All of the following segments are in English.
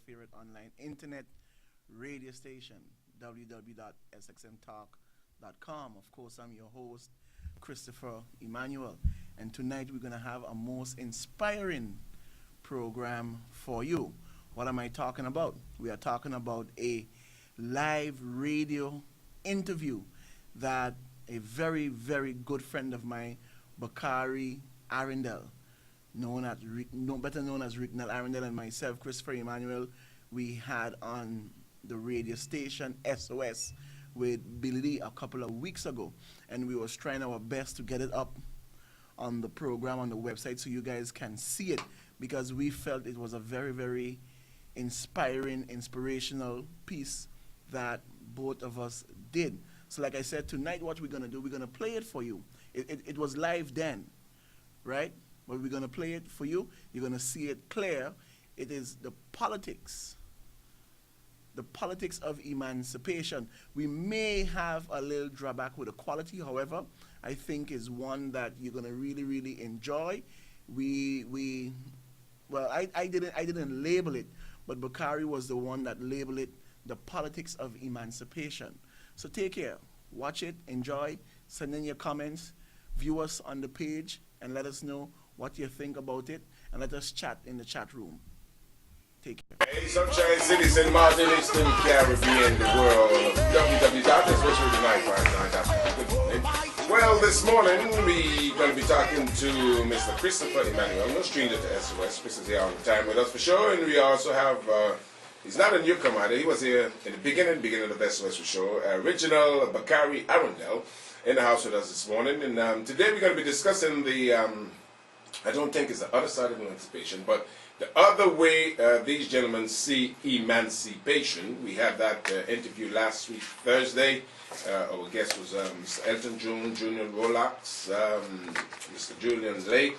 favorite online internet radio station, www.sxmtalk.com. Of course, I'm your host, Christopher Emmanuel, and tonight we're going to have a most inspiring program for you. What am I talking about? We are talking about a live radio interview that a very, very good friend of mine, Bakari Maakheru, better known as Ricknell Arundel, and myself, Christopher Emmanuel, we had on the radio station SOS with Billy a couple of weeks ago, and we was trying our best to get it up on the program on the website so you guys can see it, because we felt it was a very, very inspirational piece that both of us did. So like I said, tonight what we're going to do, we're going to play it for you. It was live then, right? But we're going to play it for you. You're going to see it clear. It is the politics of emancipation. We may have a little drawback with the quality, however, I think is one that you're going to really, really enjoy. I didn't label it, but Bakari was the one that labeled it the politics of emancipation. So take care, watch it, enjoy, send in your comments, view us on the page, and let us know what you think about it, and let us chat in the chat room. Take care. Hey, Sunshine Cities in Martin Eastern Caribbean, the world of www.sxmtalk.com. Good morning. Well, this morning we're going to be talking to Mr. Christopher Emmanuel, no stranger to SOS. Chris is here all the time with us for sure, and we also have, he's not a newcomer, he was here in the beginning of SOS for sure, original Bakari Arundel in the house with us this morning, and today we're going to be discussing the, I don't think it's the other side of emancipation, but the other way these gentlemen see emancipation. We had that interview last week, Thursday. Our guest was Mr. Elton John, Junior Rolax, Mr. Julian Lake,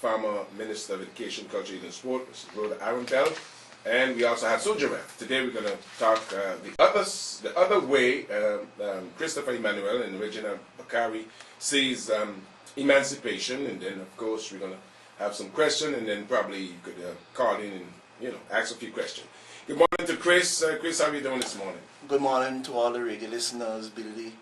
former Minister of Education, Culture, and Sport, Mr. Rhoda Arundel, and we also had Sojourner. Today we're going to talk the other way Christopher Emmanuel and original Bakari sees emancipation, and then of course we're going to have some questions, and then probably you could call in and ask a few questions. Good morning to Chris. Chris, how are you doing this morning? Good morning to all the radio listeners, Billy.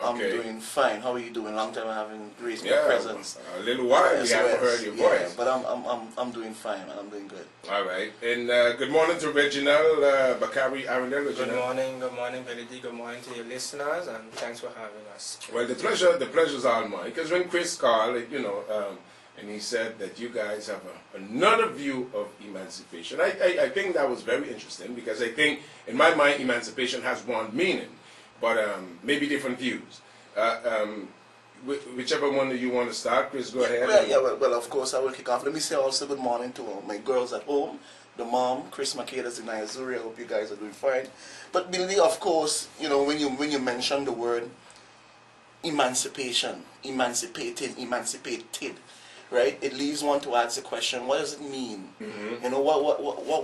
I'm doing fine. How are you doing? Long time I haven't graced my presence. A little while we haven't heard your voice. But I'm doing fine, and I'm doing good. All right. And good morning to Reginald Bakari Arundel. Good morning, Billy D. Good morning to your listeners, and thanks for having us. Well, the pleasure's all mine. Because when Chris called, and he said that you guys have another view of emancipation. I think that was very interesting, because I think, in my mind, emancipation has one meaning, but maybe different views. Whichever one that you want to start, Chris, go ahead. Well, of course, I will kick off. Let me say also good morning to my girls at home, the mom, Chris Maakheru in Azuri. I hope you guys are doing fine. But Billy, of course, when you mention the word emancipation, emancipated, right? It leaves one to ask the question: what does it mean? Mm-hmm.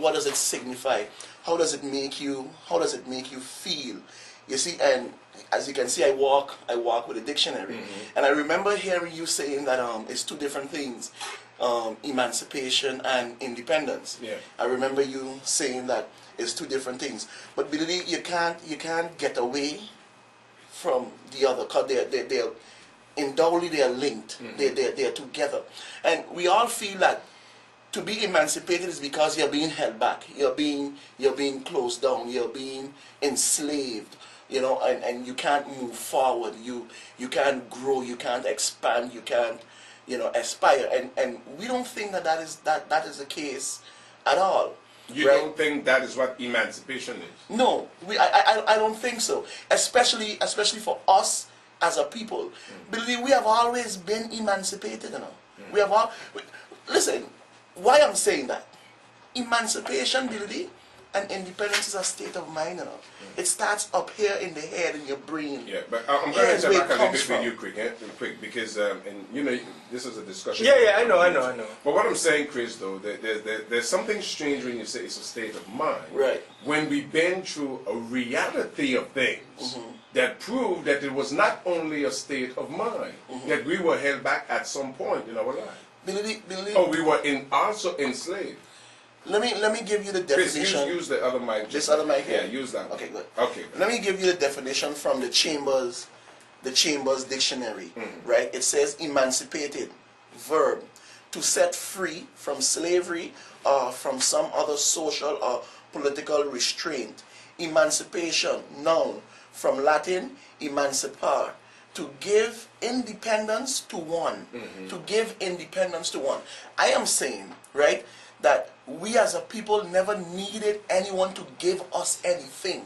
What does it signify? How does it make you? How does it make you feel? You see, and as you can see, I walk with a dictionary, and I remember hearing you saying that it's two different things, emancipation and independence. Yeah. I remember you saying that it's two different things. But Billy, you can't get away from the other, because they're undoubtedly they are linked. They are together, and we all feel that to be emancipated is because you're being held back, you're being closed down, you're being enslaved, and you can't move forward, you can't grow, you can't expand, you can't aspire, and we don't think that is the case at all. You right? Don't think that is what emancipation is? No, I don't think so, especially for us as a people. Believe we have always been emancipated, We have all. Listen, why I'm saying that? Emancipation, Billy, and independence is a state of mind, It starts up here in the head, in your brain. Yeah, but I'm going to step back a little bit with you quick, because this is a discussion. Yeah, I know. But what I'm saying, Chris, though, there's something strange when you say it's a state of mind. Right. When we've been through a reality of things that prove that it was not only a state of mind, that we were held back at some point in our life. Billy. Oh, we were also enslaved. Let me give you the definition. Chris, use the other mic. This other mic here? Yeah, use that. Okay, good. Okay. Let me give you the definition from the Chambers Dictionary. Right? It says emancipated, verb, to set free from slavery or from some other social or political restraint. Emancipation, noun, from Latin emancipare, to give independence to one. To give independence to one. I am saying, right, that we as a people never needed anyone to give us anything.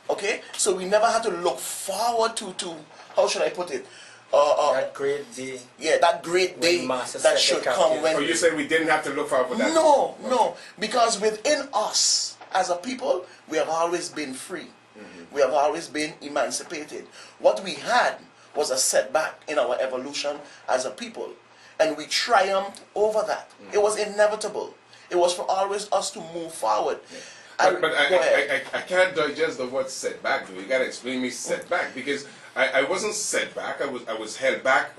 Okay? So we never had to look forward to how should I put it? That great day. Yeah, that great day that should come when... Oh, you say we didn't have to look forward for that? No, no. Because within us, as a people, we have always been free. We have always been emancipated. What we had was a setback in our evolution as a people. And we triumphed over that. It was inevitable. It was for always us to move forward. But I can't digest the word setback. You got to explain me setback, because I wasn't set back. I was held back,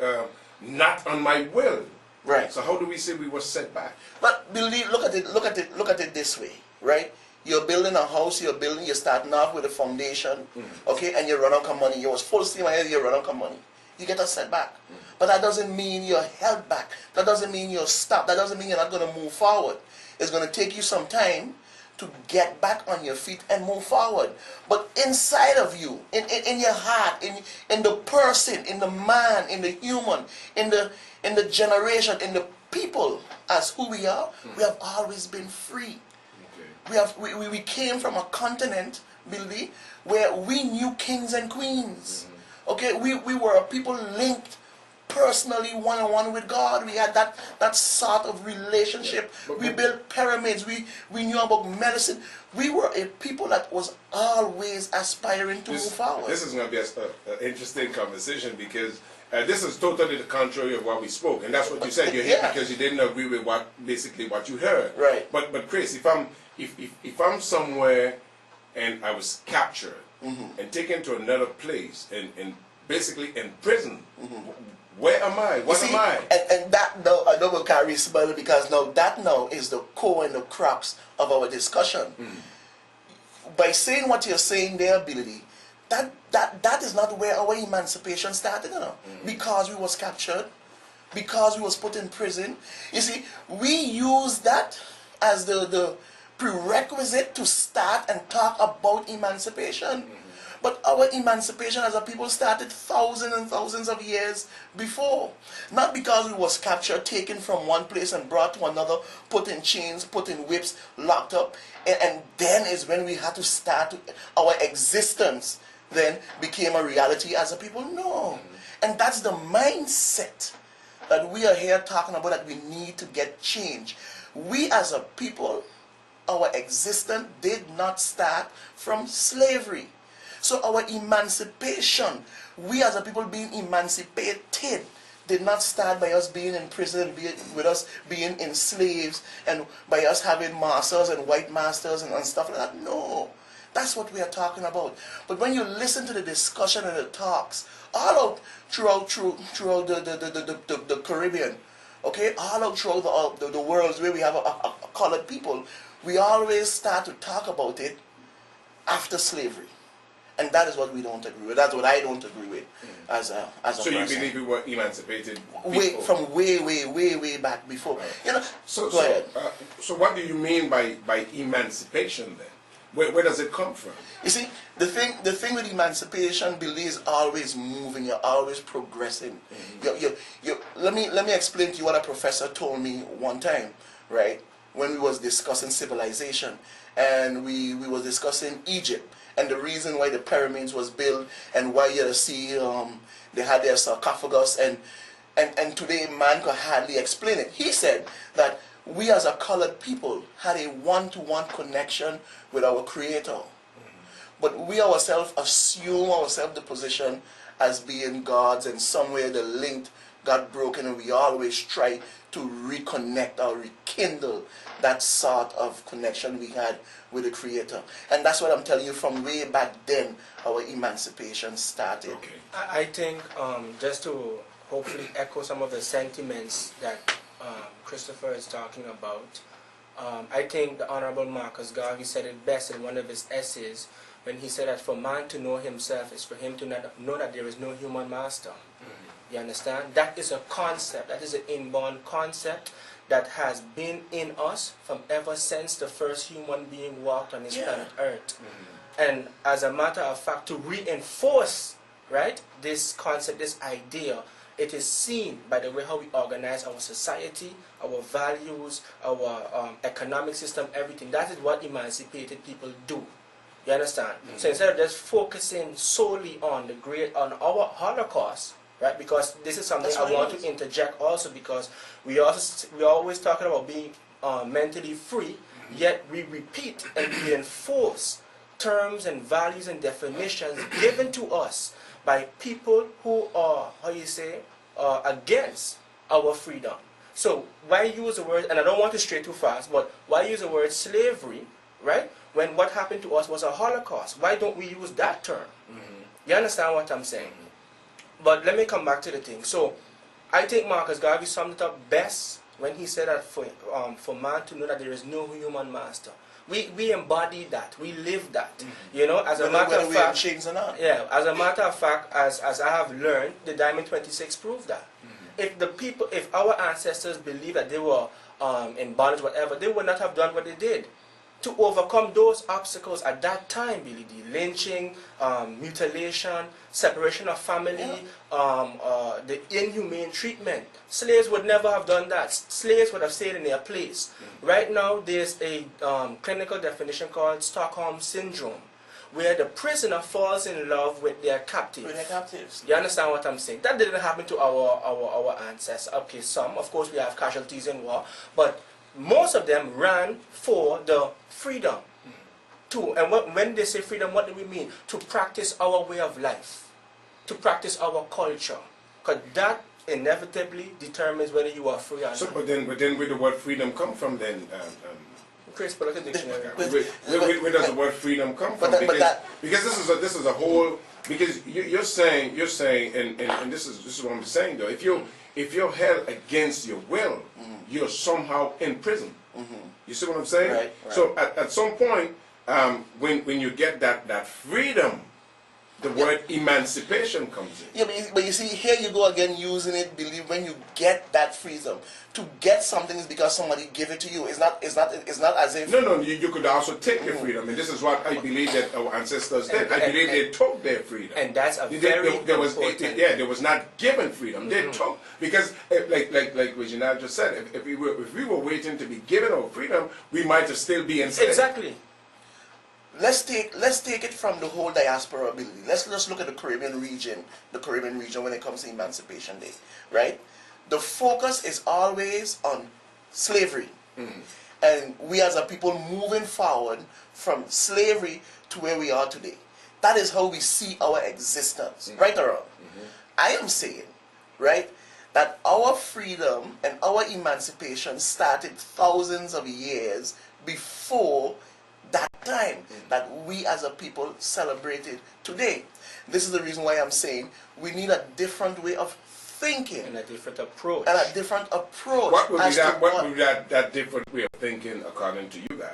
not on my will. Right. So how do we say we were set back? But look at it this way, right? You're building a house. You're starting off with a foundation, okay, and you run out of money. You was full steam ahead. You run out of money. You get a setback. But that doesn't mean you're held back. That doesn't mean you're stopped. That doesn't mean you're not going to move forward. It's going to take you some time to get back on your feet and move forward. But inside of you, in your heart, in the person, in the man, in the human, in the generation, in the people, as who we are, we have always been free. Okay. We came from a continent, Billy, where we knew kings and queens. Okay, we were a people linked personally one-on-one with God. We had that sort of relationship. We built pyramids. We knew about medicine. We were a people that was always aspiring to move forward. This is going to be an interesting conversation, because this is totally the contrary of what we spoke, and that's what you said. You're here because you didn't agree with what you heard. Right. But Chris, if I'm somewhere and I was captured and taken to another place and basically in prison. Where am I? What am I? And that now, I know Bakari smile, because now that now is the core and the crux of our discussion. By saying what you're saying there, Billy, that is not where our emancipation started, you know. Because we was captured, because we was put in prison. You see, we use that as the prerequisite to start and talk about emancipation. But our emancipation as a people started thousands and thousands of years before. Not because we was captured, taken from one place and brought to another, put in chains, put in whips, locked up. And then is when we had to start, our existence then became a reality as a people. No. And that's the mindset that we are here talking about, that we need to get change. We as a people, our existence did not start from slavery. So our emancipation, we as a people being emancipated, did not start by us being in prison, with us being enslaved, and by us having masters and white masters and stuff like that. No, that's what we are talking about. But when you listen to the discussion and the talks, all out throughout the Caribbean, okay, all out throughout the worlds where we have a colored people, we always start to talk about it after slavery. And that is what we don't agree with. That's what I don't agree with as a person. So you believe we were emancipated from way back before. Right. You know. Go ahead. So what do you mean by emancipation then? Where does it come from? You see, the thing with emancipation, Billy, is always moving. You're always progressing. Let me explain to you what a professor told me one time, right? When we was discussing civilization, and we was discussing Egypt. And the reason why the pyramids was built, and why you see they had their sarcophagus, and today man could hardly explain it. He said that we as a colored people had a one-to-one connection with our Creator. But we ourselves assume ourselves the position as being gods, and somewhere the link got broken, and we always try to reconnect or rekindle that sort of connection we had with the Creator. And that's what I'm telling you, from way back then, our emancipation started. Okay. I think, just to hopefully echo some of the sentiments that Christopher is talking about, I think the Honorable Marcus Garvey said it best in one of his essays when he said that for man to know himself is for him to know that there is no human master. You understand? That is a concept, that is an inborn concept that has been in us from ever since the first human being walked on this planet Earth. And as a matter of fact, to reinforce, right, this concept, this idea, it is seen by the way how we organize our society, our values, our economic system, everything. That is what emancipated people do. You understand? So instead of just focusing solely on our Holocaust, right? Because this is something I want to interject also, because we're always talking about being mentally free, yet we repeat and reinforce terms and values and definitions given to us by people who are, against our freedom. So why use the word, and I don't want to stray too fast, but why use the word slavery, right, when what happened to us was a Holocaust? Why don't we use that term? You understand what I'm saying? But let me come back to the thing. So I think Marcus Garvey summed it up best when he said that for man to know that there is no human master. We embody that, we live that, you know. As a matter of fact, as a matter of fact, as I have learned, the Diamond 26 proved that. If our ancestors believed that they were in bondage, whatever, they would not have done what they did to overcome those obstacles at that time. Billy D, lynching, mutilation, separation of family, the inhumane treatment. Slaves would never have done that. Slaves would have stayed in their place. Right now, there's a clinical definition called Stockholm Syndrome, where the prisoner falls in love with their captive. With their captives. You understand what I'm saying? That didn't happen to our ancestors. Okay, some, of course, we have casualties in war, but most of them ran for the freedom too. And when they say freedom, what do we mean? To practice our way of life, to practice our culture, because that inevitably determines whether you are free or not. So, but then where did the word freedom come from then? Chris, put a dictionary. Where does the word freedom come from? Because this is a whole. Because you're saying, and this is what I'm saying though. If you're held against your will, you're somehow in prison. You see what I'm saying? Right. So at some point, when you get that freedom, the word emancipation comes in. Yeah, but you see, here you go again using it. Believe when you get that freedom, to get something is because somebody give it to you. It's not as if you could also take your freedom, and this is what I believe that our ancestors did. I believe they took their freedom, and that's a there was not given freedom. They took, because like Reginald just said, if we were waiting to be given our freedom, we might still be enslaved. Exactly. Let's take it from the whole diaspora ability. Let's just look at the Caribbean region when it comes to Emancipation Day, right? The focus is always on slavery. And we as a people moving forward from slavery to where we are today. That is how we see our existence, right or wrong? I am saying, right, that our freedom and our emancipation started thousands of years before that time that we as a people celebrated today. This is the reason why I'm saying we need a different way of thinking. And a different approach. What would be that different way of thinking according to you guys?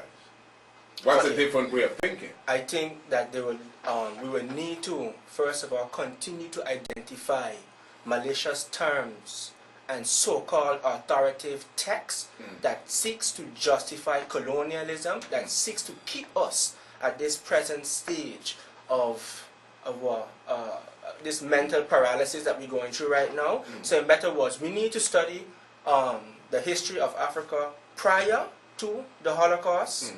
What's a different way of thinking? I think that we will need to, first of all, continue to identify malicious terms and so-called authoritative texts that seeks to justify colonialism, that seeks to keep us at this present stage of this mental paralysis that we're going through right now. So in better words, we need to study the history of Africa prior to the Holocaust,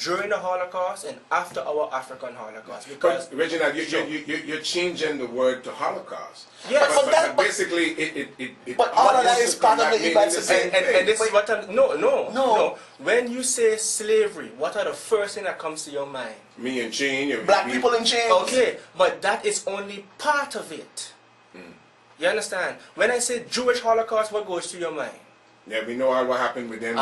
during the Holocaust, and after our African Holocaust. Because Reginald, you're changing the word to Holocaust. Yes, but basically it but all of that is part of the emancipation. And this is what I'm... No. When you say slavery, what are the first thing that comes to your mind? Me in chains. Black people in chains. Okay, but that is only part of it. You understand? When I say Jewish Holocaust, what goes to your mind? Yeah, we know what happened with them.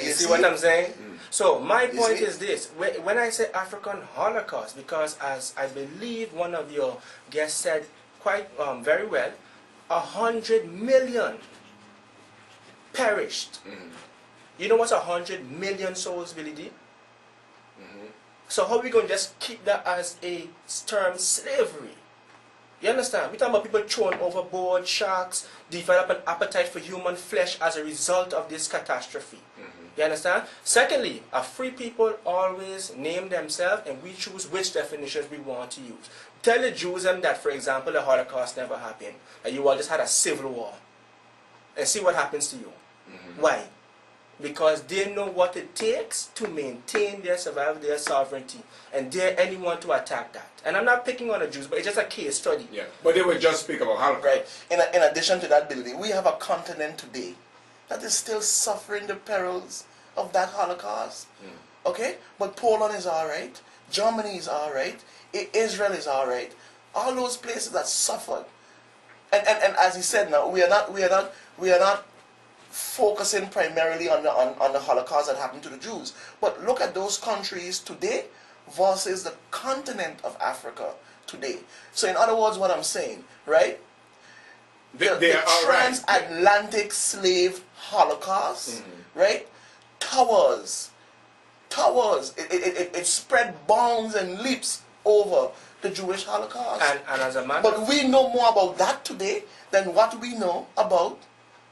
You see what I'm saying? So my point is this: when I say African Holocaust, because as I believe one of your guests said quite very well, 100 million perished You know what's 100 million souls, Billy D? So how are we going to just keep that as a term, slavery? You understand? We're talking about people thrown overboard, sharks, develop an appetite for human flesh as a result of this catastrophe. You understand? Secondly, a free people always name themselves and we choose which definitions we want to use. Tell the Jews that, for example, the Holocaust never happened, and you all just had a civil war. And see what happens to you. Why? Because they know what it takes to maintain their survival, their sovereignty, and dare anyone to attack that. And I'm not picking on the Jews, but it's just a case study. Yeah, but they would just speak about Holocaust. Right. In addition to that, Billy, we have a continent today that is still suffering the perils of that Holocaust. Okay? But Poland is all right. Germany is all right. Israel is all right. All those places that suffered. And as he said now, we are not focusing primarily on the Holocaust that happened to the Jews. But look at those countries today versus the continent of Africa today. So in other words, what I'm saying, right? The transatlantic slave Holocaust, right? Towers. It spread bounds and leaps over the Jewish Holocaust. And as a matter but we know more about that today than what we know about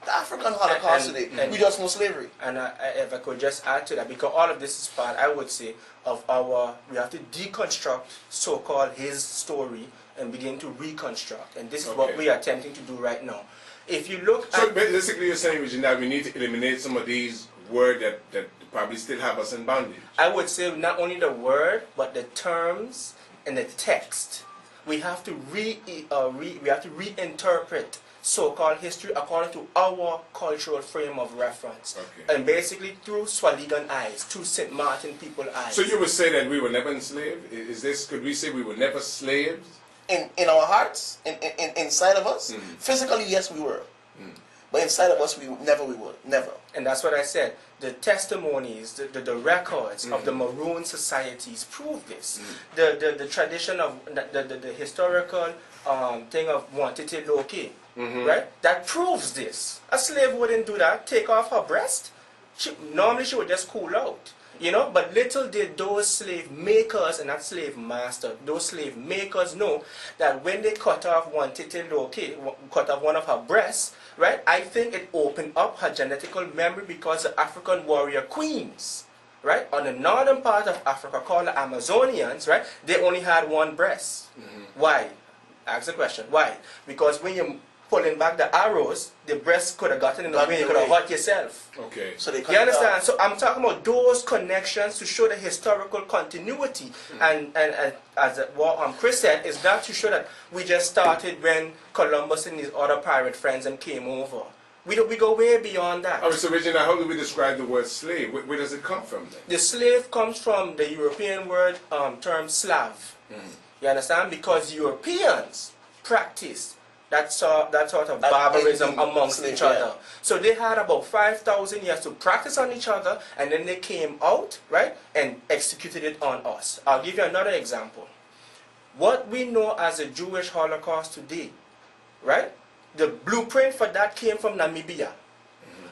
the African Holocaust today. We just know slavery. And if I could just add to that, because all of this is part, I would say, of we have to deconstruct so-called his story and begin to reconstruct. And this is what we are attempting to do right now. If you look so basically you're saying, Regina, that we need to eliminate some of these words that probably still have us in bondage. I would say not only the word, but the terms and the text. We have to reinterpret so-called history according to our cultural frame of reference. And basically through Swaligan eyes, through St. Martin people eyes. So you would say that we were never enslaved? Could we say we were never slaves? In our hearts, inside of us, physically, yes, we were. But inside of us, we were. Never. And that's what I said. The testimonies, the records of the Maroon societies prove this. The tradition of the historical thing of Wantite Loki, right? That proves this. A slave wouldn't do that. Take off her breast. Normally she would just cool out. You know, but little did those slave makers, and not slave master, those slave makers know that when they cut off cut off one of her breasts, right, I think it opened up her genetical memory because the African warrior queens, right, on the northern part of Africa called the Amazonians, right, they only had one breast. Why? Ask the question. Why? Because when you're pulling back the arrows, the breast could have gotten in the way, you could have hurt yourself. Okay. So they you understand? So I'm talking about those connections to show the historical continuity. And as Chris said, is not to show that we just started when Columbus and his other pirate friends came over. We go way beyond that. Oh, so Regina, how do we describe the word slave? Where does it come from then? The slave comes from the European word term Slav. You understand? Because Europeans practiced that sort of barbarism amongst each other. So they had about 5,000 years to practice on each other, and then they came out, right, and executed it on us. I'll give you another example. What we know as a Jewish Holocaust today, right, the blueprint for that came from Namibia.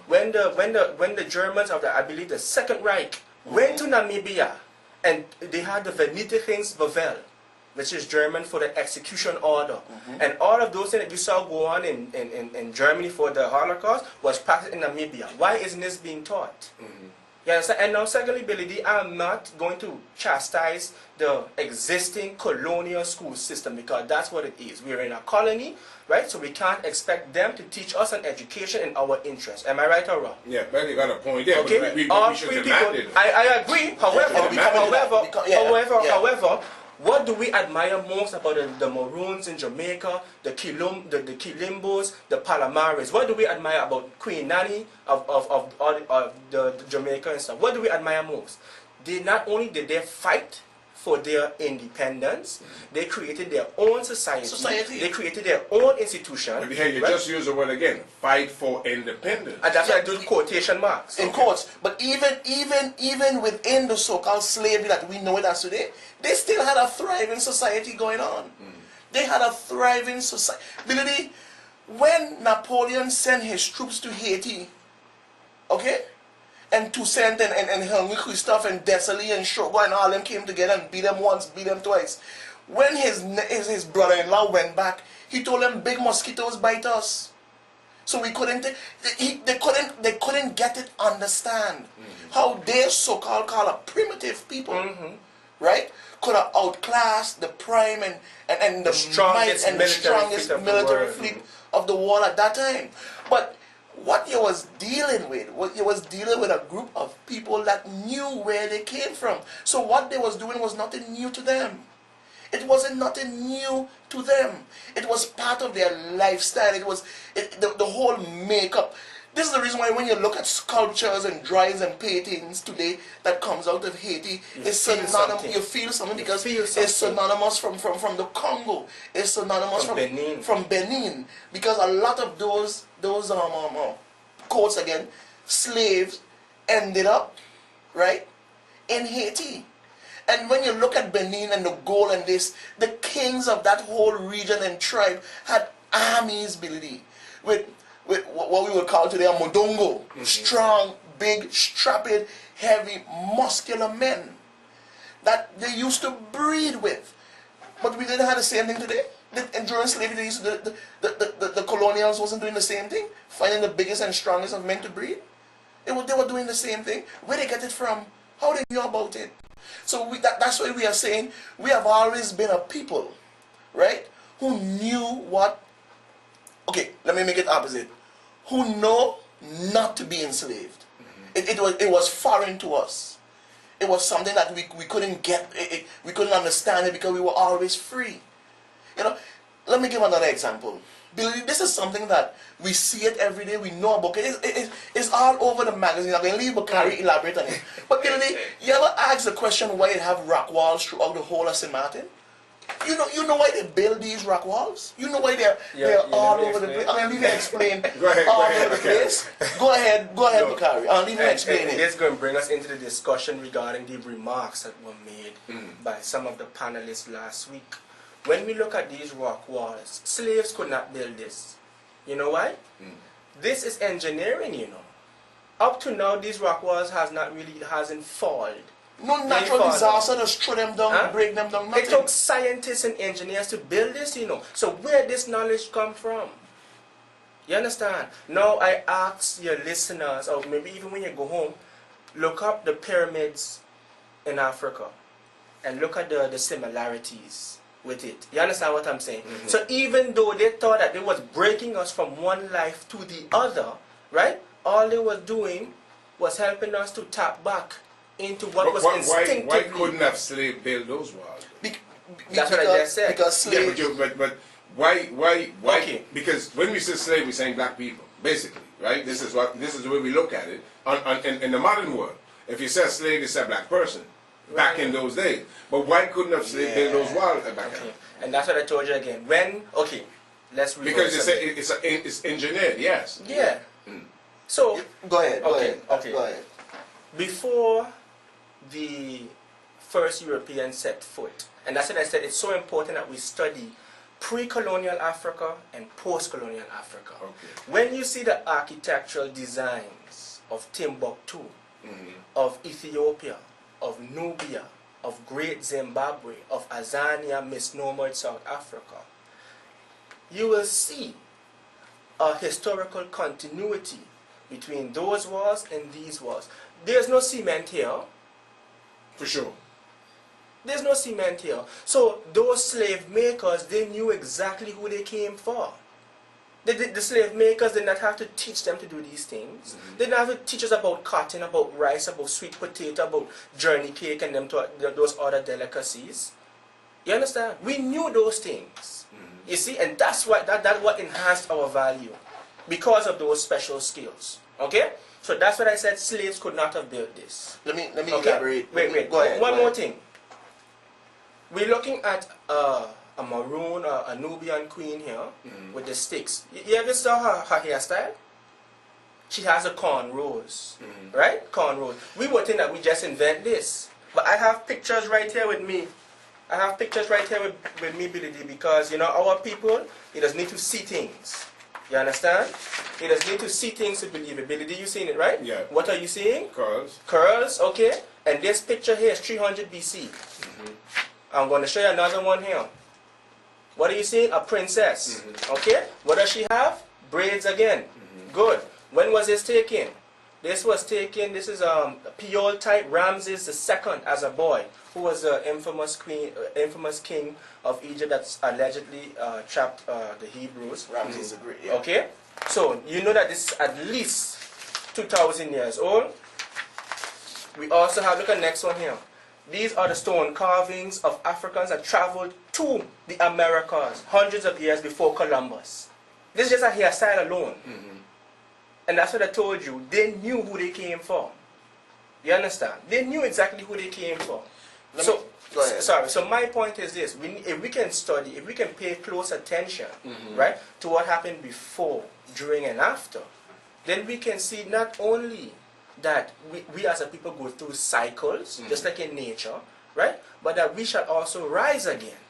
When the Germans of I believe the Second Reich went to Namibia, and they had the Vernietigingsbevel, which is German for the execution order. And all of those things that you saw go on in Germany for the Holocaust was practiced in Namibia. Why isn't this being taught? You understand? And now secondly, Billy D, I'm not going to chastise the existing colonial school system because that's what it is. We're in a colony, right? So we can't expect them to teach us an education in our interest. Am I right or wrong? Yeah, but you got a point there. Okay? But we should demand it. I agree. However, what do we admire most about the Maroons in Jamaica, the Quilimbos, the Palamares? What do we admire about Queen Nanny of the Jamaica and stuff? What do we admire most? Not only did they fight for their independence, they created their own society. They created their own institution. But here you just use the word again, fight for independence. And that's why I do quotation marks. In quotes. But even within the so-called slavery that we know it as today, they still had a thriving society going on. They had a thriving society. Billy, when Napoleon sent his troops to Haiti, okay, and Toussaint and Henry Christophe and Desailly and Shogo and all them came together and beat them once, beat them twice. When his brother-in-law went back, he told them big mosquitoes bite us. So we couldn't, they couldn't get it, understand how they so-called primitive people, right, could have outclassed the prime and the strongest military fleet of the world at that time. But what you was dealing with, a group of people that knew where they came from. So what they was doing was nothing new to them. It wasn't nothing new to them. It was part of their lifestyle. It was the whole makeup. This is the reason why when you look at sculptures and drawings and paintings today that comes out of Haiti, it's synonymous. You feel something because it's synonymous from the Congo. It's synonymous from Benin. Because a lot of those quotes again, slaves ended up, right, in Haiti. And when you look at Benin and the gold and this, the kings of that whole region and tribe had armies, Billy, with what we would call today a modongo. Strong, big, strapped, heavy, muscular men that they used to breed with. But we didn't have the same thing today. And during slavery, the colonials wasn't doing the same thing, finding the biggest and strongest of men to breed. They were doing the same thing. Where they get it from? How they knew about it? So that's why we are saying we have always been a people, right, who knew what, okay, let me make it opposite, who know not to be enslaved. It was foreign to us. It was something that we couldn't get, we couldn't understand it because we were always free. You know, let me give another example. Billy, this is something that we see it every day, we know about it. It's all over the magazine. I'm going to leave Bakari elaborate on it. But Billy, you ever ask the question why it have rock walls throughout the whole of St. Martin? You know why they build these rock walls? You know why they're all over the place? I'm going to leave you explain Go ahead, the place. Go ahead, Bakari. I'll leave you explain it. It's going to bring us into the discussion regarding the remarks that were made by some of the panelists last week. When we look at these rock walls, slaves could not build this. You know why? This is engineering, you know. Up to now, these rock walls hasn't fallen. No natural disaster just throw them down, break them down, nothing. It took scientists and engineers to build this, you know. So where this knowledge come from? You understand? Now I ask your listeners, or maybe even when you go home, look up the pyramids in Africa and look at the similarities with it. You understand what I'm saying? So even though they thought that they was breaking us from one life to the other, right? All they was doing was helping us to tap back into what was instinctively. Why couldn't have slaves build those walls? That's what I just said. Because slaves. Yeah, but why? Okay. Because when we say slave, we're saying black people, basically, right? This is the way we look at it. In the modern world, if you say slave, you say black person. Back in those days. But why couldn't have slaves build those walls back then? And that's what I told you again. Let's read. Because you say it's engineered, yes. Yeah. So go ahead. Okay. Go ahead. Before the first Europeans set foot, and that's what I said, it's so important that we study pre-colonial Africa and post-colonial Africa. Okay. When you see the architectural designs of Timbuktu, of Ethiopia, of Nubia, of Great Zimbabwe, of Azania, misnomered South Africa, you will see a historical continuity between those walls and these walls. There's no cement here. For sure. There's no cement here. So those slave makers, they knew exactly who they came for. The slave makers did not have to teach them to do these things. They didn't have to teach us about cotton, about rice, about sweet potato, about journey cake and those other delicacies. You understand? We knew those things. You see, and that's what enhanced our value because of those special skills. Okay? So that's what I said. Slaves could not have built this. Let me elaborate. Wait. Go ahead. One more thing. We're looking at a maroon, a Nubian queen here with the sticks. You ever saw her hairstyle? She has a cornrows, right? Cornrows. We would think that we just invent this, but I have pictures right here with me. I have pictures right here with me, Billy D, because you know our people, they just need to see things. You understand? You just need to see things with believability. You seeing it, right? Yeah. What are you seeing? Curls. Curls, okay. And this picture here is 300 BC. I'm going to show you another one here. What are you seeing? A princess. Okay. What does she have? Braids again. Good. When was this taken? This was taken, this is Peol type Ramses II as a boy, who was the infamous king of Egypt that's allegedly trapped the Hebrews. Ramses the Great. Yeah. Okay? So, you know that this is at least 2,000 years old. We also have, look at the next one here. These are the stone carvings of Africans that traveled to the Americas hundreds of years before Columbus. This is just a hairstyle alone. And that's what I told you. They knew who they came from. You understand? They knew exactly who they came from. So my point is this. If we can study, if we can pay close attention, right, to what happened before, during, and after, then we can see not only that we as a people go through cycles, just like in nature, right, but that we shall also rise again.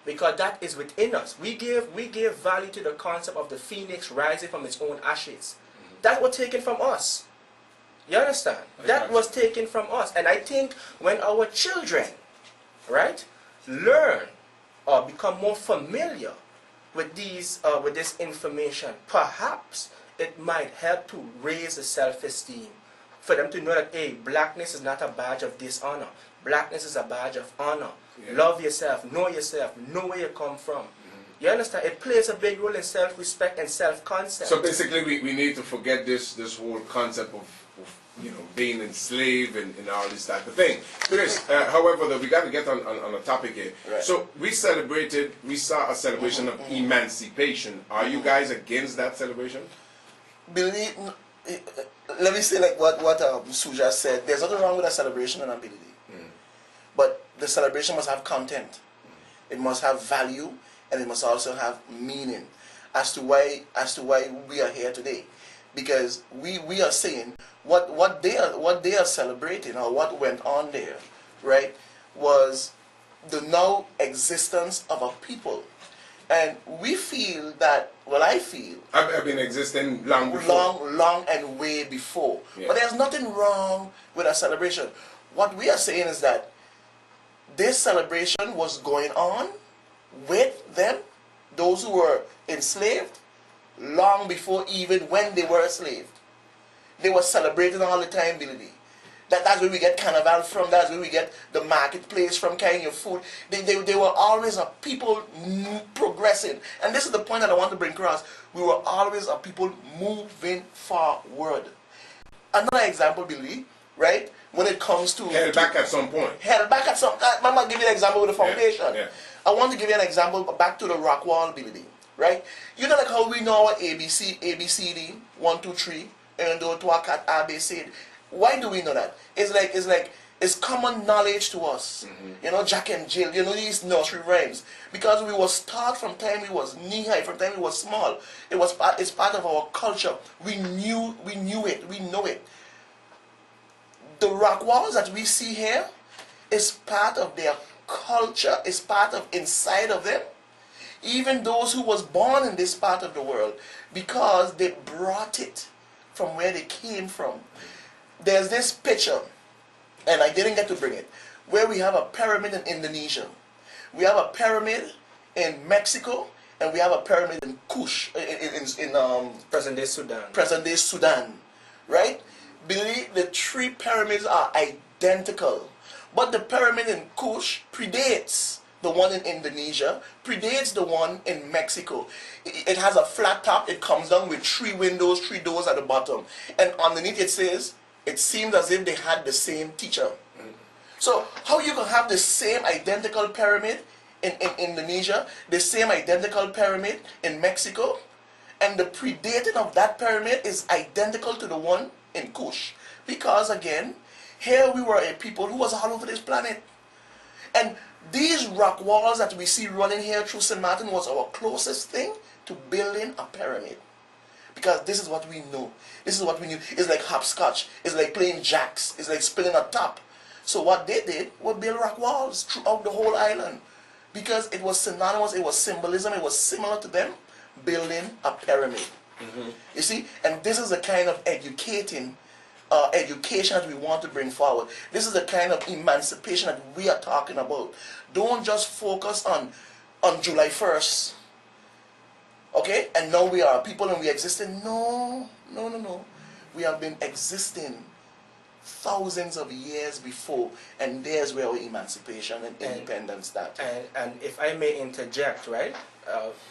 Because that is within us. We give value to the concept of the phoenix rising from its own ashes. That was taken from us. You understand? That was taken from us. And I think when our children, right, learn or become more familiar with this information, perhaps it might help to raise the self-esteem. For them to know that, hey, blackness is not a badge of dishonor. Blackness is a badge of honor. Yeah. Love yourself, know where you come from. You understand? It plays a big role in self-respect and self-concept. So basically, we need to forget this whole concept of being enslaved and all this type of thing. Because, however, we got to get on a topic here. Right. So we saw a celebration of emancipation. Are you guys against that celebration? Billy, let me say like what Suja said. There's nothing wrong with a celebration and ability. But the celebration must have content. It must have value. And it must also have meaning as to why we are here today, because we are saying what they are celebrating, or what went on there, right, was the now existence of a people, and we feel that. Well, I feel I've been existing long before, long and way before. Yeah. But there's nothing wrong with a celebration. What we are saying is that this celebration was going on with them, those who were enslaved, long before even when they were enslaved. They were celebrating all the time, Billy. That's where we get carnival from, that's where we get the marketplace from, carrying your food. They were always a people progressing. And this is the point that I want to bring across. We were always a people moving forward. Another example, Billy, right? When it comes to... Held back at some point. Held back at some... I'm going to give you an example with the foundation. Yeah. I want to give you an example back to the rock wall building, right? You know like how we know our ABCD, 1, 2, 3, and do to our cat ABC. Why do we know that? It's common knowledge to us. You know, Jack and Jill, you know these nursery rhymes. Because we was taught from time we was knee-high, from time we was small. It's part of our culture. We knew it, we know it. The rock walls that we see here is part of their culture, is part of inside of them. Even those who was born in this part of the world, because they brought it from where they came from. There's this picture, and I didn't get to bring it, where we have a pyramid in Indonesia. We have a pyramid in Mexico, and we have a pyramid in Kush, in present-day Sudan. Present-day Sudan, right? Believe the 3 pyramids are identical. But the pyramid in Kush predates the one in Indonesia, predates the one in Mexico. It has a flat top, it comes down with 3 windows, 3 doors at the bottom. And underneath it says, it seems as if they had the same teacher. So how you can have the same identical pyramid in Indonesia, the same identical pyramid in Mexico, and the predating of that pyramid is identical to the one in Kush? Because again, here we were a people who was all over this planet. And these rock walls that we see running here through St. Martin was our closest thing to building a pyramid. Because this is what we know. This is what we knew. It's like hopscotch. It's like playing jacks. It's like spinning a top. So what they did was build rock walls throughout the whole island. Because it was synonymous, it was symbolism, it was similar to them. building a pyramid. You see, and this is the kind of education that we want to bring forward. This is the kind of emancipation that we are talking about. Don't just focus on July 1st. Okay? And now we are people and we existing. No. We have been existing thousands of years before, and there's where our emancipation and independence started. And if I may interject, right?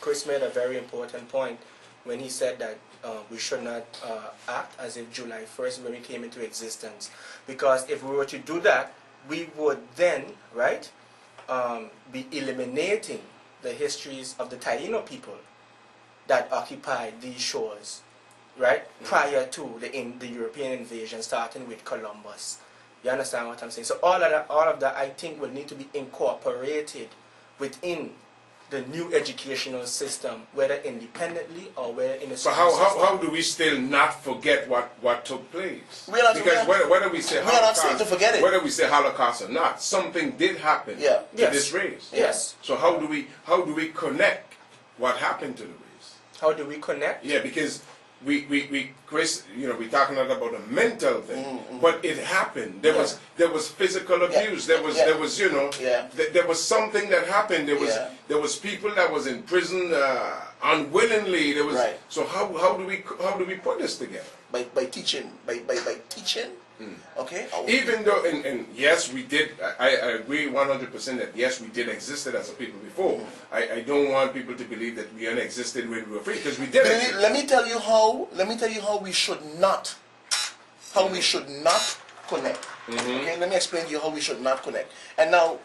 Chris made a very important point when he said that we should not act as if July 1st when we came into existence. Because if we were to do that, we would then, right, be eliminating the histories of the Taino people that occupied these shores, right, prior to the European invasion, starting with Columbus. You understand what I'm saying? So all of that I think will need to be incorporated within the new educational system, whether independently or whether in a So how do we still not forget what took place? Because whether we say Holocaust, to forget it. whether we say Holocaust or not, something did happen to this race. Yes. So how do we connect what happened to the race? How do we connect? Yeah, because we Chris, we're talking about a mental thing, but it happened. There was physical abuse. There was there was something that happened. There was people that was in prison unwillingly. There was so how do we put this together? By teaching, by teaching. Okay. Even though, and yes, we did. I agree 100% that yes, we did existed as a people before. I don't want people to believe that we unexisted when we were free, because we did. Let me tell you how we should not connect. Okay. Let me explain to you how we should not connect. And now,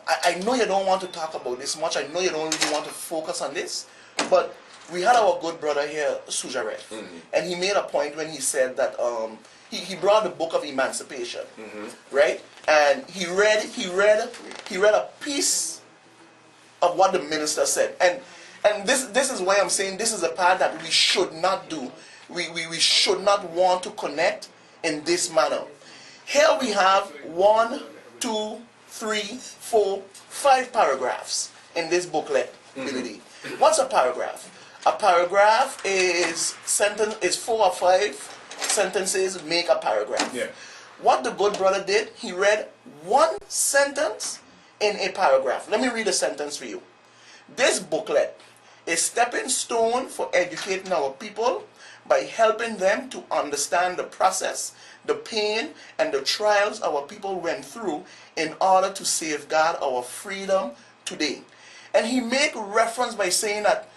I know you don't want to talk about this much. I know you don't really want to focus on this, but we had our good brother here, Sujaret, and he made a point when he said that he brought the book of Emancipation, right? And he read a piece of what the minister said, and this is why I'm saying this is a part that we should not do. We should not want to connect in this manner. Here we have 1, 2, 3, 4, 5 paragraphs in this booklet. What's a paragraph? A paragraph is 4 or 5 sentences make a paragraph. Yeah. What the good brother did, he read one sentence in a paragraph. Let me read a sentence for you. This booklet is stepping stone for educating our people by helping them to understand the process, the pain, and the trials our people went through in order to safeguard our freedom today. And he make reference by saying that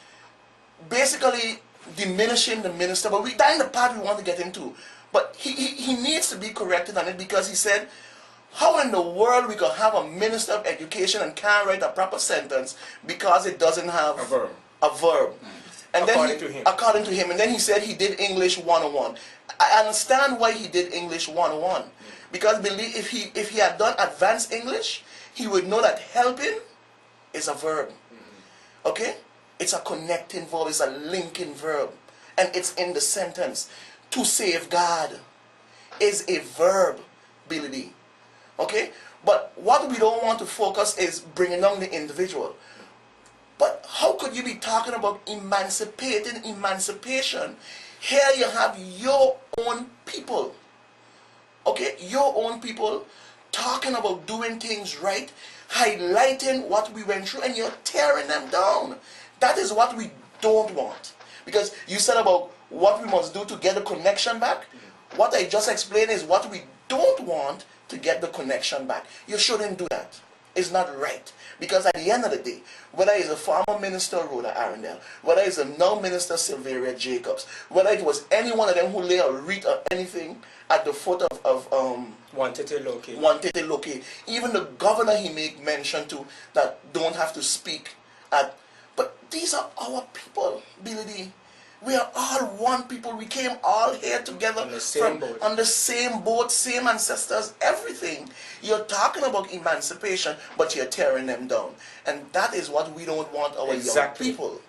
basically diminishing the minister, but that's the part we want to get into. But he needs to be corrected on it, because he said, how in the world we could have a minister of education and can't write a proper sentence because it doesn't have a verb. And according to him. And then he said he did English 101. I understand why he did English 101. Because if he had done advanced English, he would know that helping is a verb. Okay? It's a connecting verb, it's a linking verb. And it's in the sentence. To safeguard is a verb, ability. Okay? But what we don't want to focus is bringing down the individual. But how could you be talking about emancipation? Here you have your own people. Okay? Your own people talking about doing things right, highlighting what we went through, and you're tearing them down. That is what we don't want. Because you said about what we must do to get the connection back. What I just explained is what we don't want to get the connection back. You shouldn't do that. It's not right. Because at the end of the day, whether it's a former minister Rhoda Arundel, whether it's a now minister Sylvia Jacobs, whether it was any one of them who lay a wreath or anything at the foot of Wantete Loke, even the governor he made mention to that don't have to speak at. But these are our people, Billy. We are all one people. We came all here together on the same boat, same ancestors, everything. You're talking about emancipation, but you're tearing them down. And that is what we don't want our young people,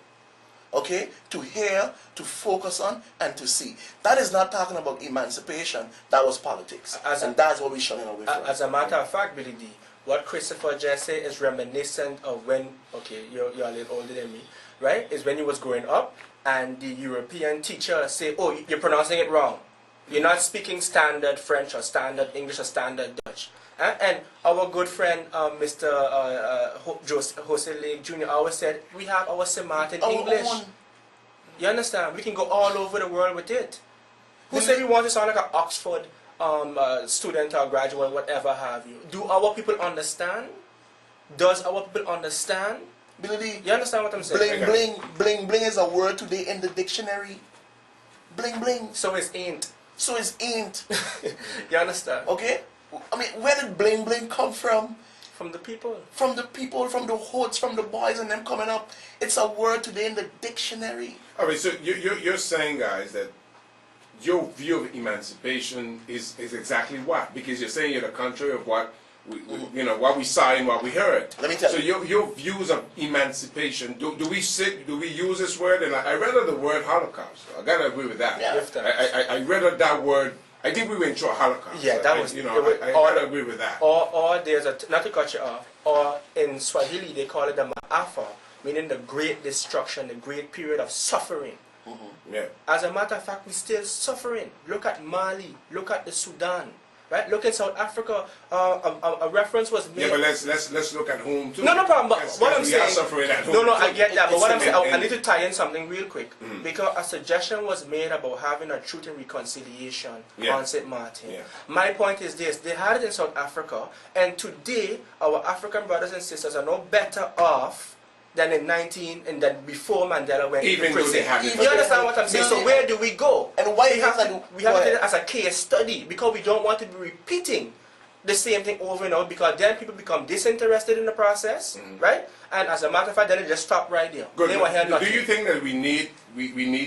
okay, to hear, to focus on, and to see. That is not talking about emancipation. That was politics. And that's what we're shunning away from. As a matter of fact, Billy D, what Christopher just said is reminiscent of when, okay, you're a little older than me, right, is when you was growing up and the European teacher say, oh, you're pronouncing it wrong. You're not speaking standard French or standard English or standard Dutch. And our good friend, Mr. Jose Lake Jr. always said, we have our smart in English. You understand? We can go all over the world with it. Who said we want to sound like an Oxford student or graduate, whatever have you? Do our people understand? Does our people understand? Billy, you understand what I'm saying? Bling bling is a word today in the dictionary. Bling bling. So it's ain't. So it's ain't. You understand? Okay? I mean, where did bling bling come from? From the people. From the people, from the hoods, from the boys and them coming up. It's a word today in the dictionary. Alright, so you're saying, guys, that your view of emancipation is exactly what? Because you're saying you're the contrary of what what we saw and what we heard. Let me tell you. So your views of emancipation, do we use this word? And I read the word Holocaust. I gotta agree with that. Yeah. I read that word. I think we went through a Holocaust. Yeah, that was. I gotta agree with that. Or there's not to cut you off. Or in Swahili they call it the maafa, meaning the great destruction, the great period of suffering. Yeah. As a matter of fact, we're still suffering. Look at Mali. Look at the Sudan. Right? Look in South Africa. A reference was made. Yeah, but let's look at home too. No problem. But what I'm saying. Suffering at home. No, I get that. But what I'm saying, I need to tie in something real quick because a suggestion was made about having a truth and reconciliation on St. Martin. Yeah. My point is this: they had it in South Africa, and today our African brothers and sisters are no better off than in then before Mandela went to prison. You understand what I'm saying? So where do we go? And why we have to take it as a case study because we don't want to be repeating the same thing over and over because then people become disinterested in the process, right? And as a matter of fact, then it just stop right there. Good. They were here Do you think that we need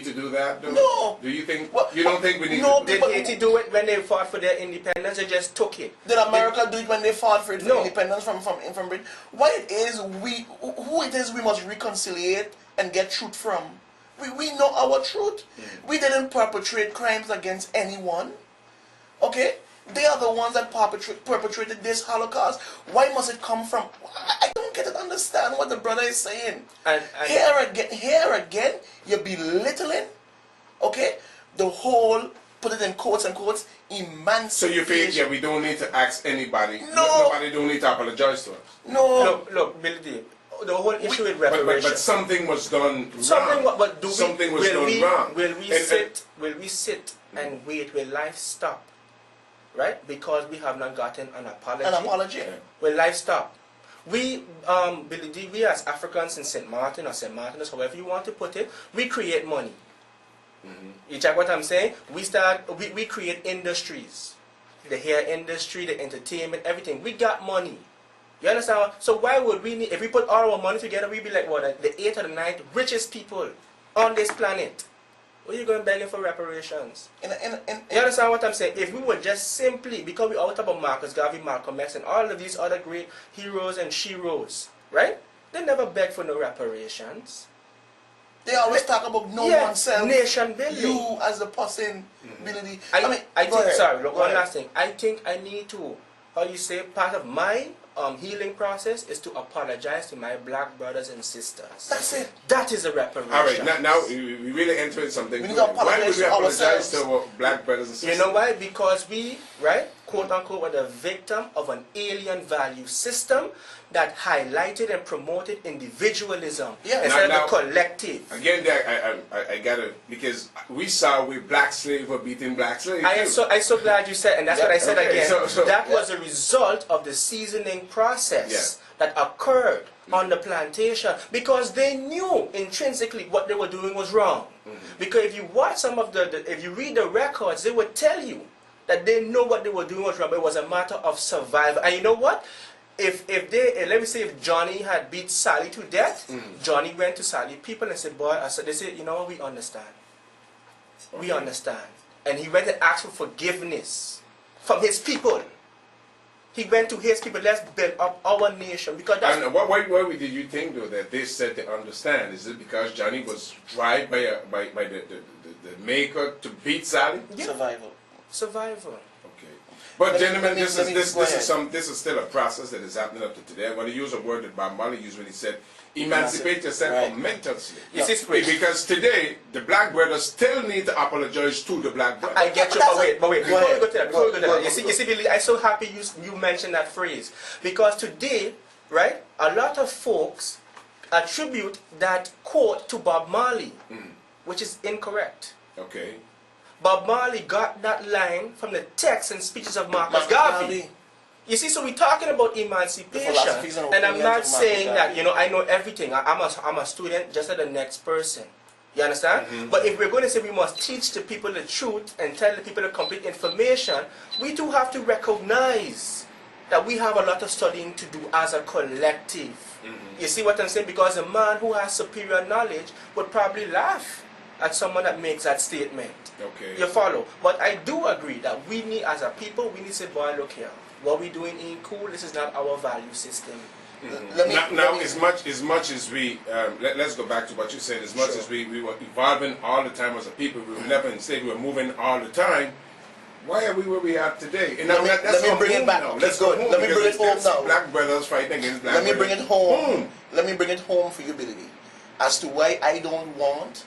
to do that? Though? No. Do you think? You don't think we need no, to? Did Haiti do it when they fought for their independence? They just took it. Did America do it when they fought for independence from Britain? Why it is who it is we must reconciliate and get truth from? We know our truth. We didn't perpetrate crimes against anyone. Okay? They are the ones that perpetrated this Holocaust. Why must it come from? I don't get to understand what the brother is saying. And here again, you're belittling, okay, the whole, put it in quotes and quotes, emancipation. So you feel, we don't need to ask anybody. No. Nobody don't need to apologize to us. No. Look, Billy D, the whole issue with reparations. But something was done wrong. Something was done wrong. Will we sit and wait? Will life stop? Right? Because we have not gotten an apology. An apology. Will life stop? We, Billy D, we as Africans in St. Martin or St. Martin's, however you want to put it, we create money. You check what I'm saying? We create industries. The hair industry, the entertainment, everything. We got money. You understand? So why would we need, if we put all our money together, we'd be like what, the 8th or the 9th richest people on this planet. What are you going begging for reparations? You understand what I'm saying? If we were just simply, because we all talk about Marcus Garvey, Malcolm X, and all of these other great heroes and sheroes, right? They never beg for no reparations. They always talk about oneself. Nation building. You as a person, ability. I think, sorry, look, one last thing. I think I need to, part of my healing process is to apologize to my black brothers and sisters. That's it. That is a reparation. All right, now we really enter something. We need to apologize why would we apologize to our black brothers and sisters? You know why? Because we, right, quote unquote, were the victim of an alien value system that highlighted and promoted individualism instead of the collective. Again, I gotta, because we saw we black slaves were beating black slaves. I'm so glad you said, and that's what I said again. That was a result of the seasoning process that occurred on the plantation because they knew intrinsically what they were doing was wrong. Because if you watch some of if you read the records, they would tell you that they know what they were doing was wrong, but it was a matter of survival. And you know what? If they, let me say, if Johnny had beat Sally to death, Johnny went to Sally people and said, boy, they said, you know what, we understand. We understand. And he went and asked for forgiveness from his people. He went to his people, let's build up our nation. Because that's... And why did you think, though, that they said they understand? Is it because Johnny was tried by the maker to beat Sally? Yeah. Survival. Survival. Okay. But gentlemen, this is still a process that is happening up to today. I'm going to use a word that Bob Marley used when he said, emancipate yourself from mental slavery. Because today, the black brothers still need to apologize to the black brothers. I get you, but wait, before we go to that, you see, Billy, I'm so happy you mentioned that phrase. Because today, right, a lot of folks attribute that quote to Bob Marley, which is incorrect. Okay. Bob Marley got that line from the texts and speeches of Marcus Garvey. You see, so we're talking about emancipation, and I'm not saying that, you know, I know everything. I'm a student just like the next person. You understand? But if we're going to say we must teach the people the truth and tell the people the complete information, we do have to recognize that we have a lot of studying to do as a collective. You see what I'm saying? Because a man who has superior knowledge would probably laugh at someone that makes that statement. Okay. You follow? But I do agree that we need, as a people, we need to say, boy, look here. What we're doing ain't cool. This is not our value system. Now, as much as we, let's go back to what you said, as much as we were evolving all the time as a people, we were never in state, we were moving all the time. Why are we where we are today? And let me bring it back. Let's go. Let me bring it home now. Black brothers fighting against black brothers. Let me bring it home. Let me bring it home for you, Billy, as to why I don't want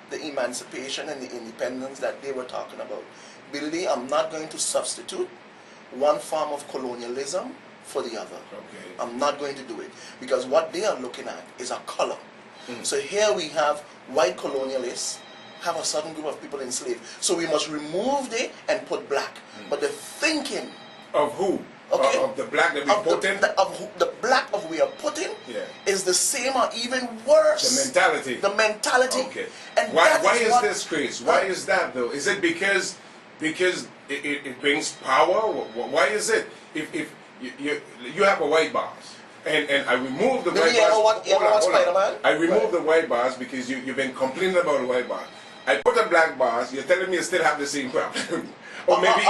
the emancipation and the independence that they were talking about. Billy, I'm not going to substitute one form of colonialism for the other. Okay. I'm not going to do it. Because what they are looking at is a color. So here we have white colonialists have a certain group of people enslaved. So we must remove the and put black. But the thinking of who? Okay. Of the black that we put in? The black of we are putting is the same or even worse. The mentality. The mentality. Okay. And why is this, Chris? Why is that though? Is it because it brings power? Why is it? If you have a white boss and I remove the white boss. I remove the white boss because you've been complaining about the white boss. I put a black boss. You're telling me you still have the same problem. Or maybe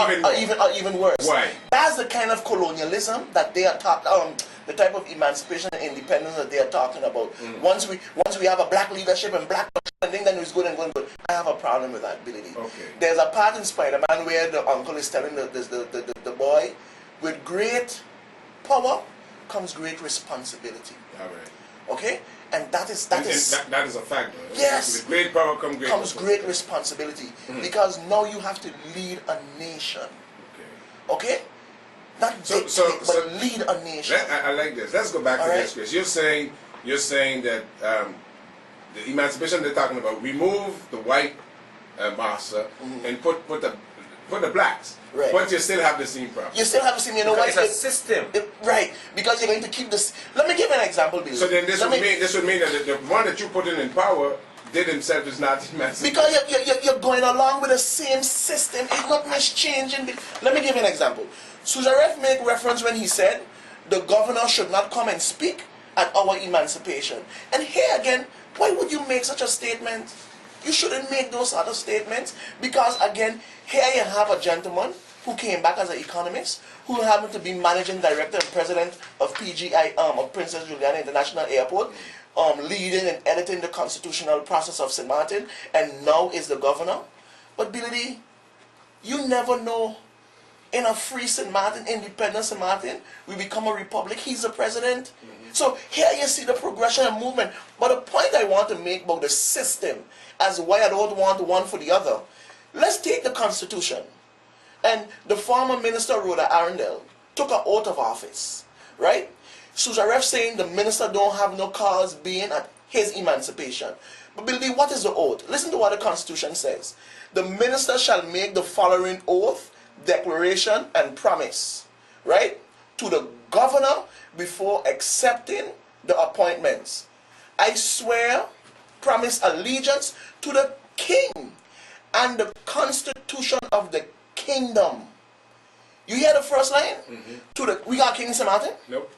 even worse. Why? That's the kind of colonialism that they are talking. The type of emancipation and independence that they are talking about. Once we have a black leadership and black thing, then it's good and good. I have a problem with that, Billy. Okay. There's a part in Spider-Man where the uncle is telling the boy, with great power comes great responsibility. All right. Okay. And that is a fact. Though. Yes. With great power comes great responsibility. Because now you have to lead a nation. Okay? Not but lead a nation. I like this. Let's go back to this, Chris. You're saying that the emancipation they're talking about, remove the white master and put the blacks. Right. But you still have the same problem. You still have the same, you know why? It's a system. Right. Because you're going to keep this. Let me give an example, Billy. So then this would mean that the one that you put in power did himself is not emancipated. Because you're going along with the same system. It's not much changing. Let me give you an example. Sujaref made reference when he said the governor should not come and speak at our emancipation. And here again, why would you make such a statement? You shouldn't make those other statements because again, here you have a gentleman who came back as an economist, who happened to be managing director and president of PGI, of Princess Juliana International Airport, leading and editing the constitutional process of St. Martin, and now is the governor. But Billy, you never know. In a free St. Martin, independent St. Martin, we become a republic. He's the president. So here you see the progression and movement. But the point I want to make about the system, as why I don't want one for the other. Let's take the Constitution. And the former minister, Rhoda Arundel, took an oath of office, right? Sujaref saying the minister don't have no cause being at his emancipation. But Billy, what is the oath? Listen to what the Constitution says. The minister shall make the following oath, declaration, and promise, right? To the governor before accepting the appointments. I swear, promise allegiance to the king and the constitution of the kingdom. You hear the first line? We got King St. Martin? Nope.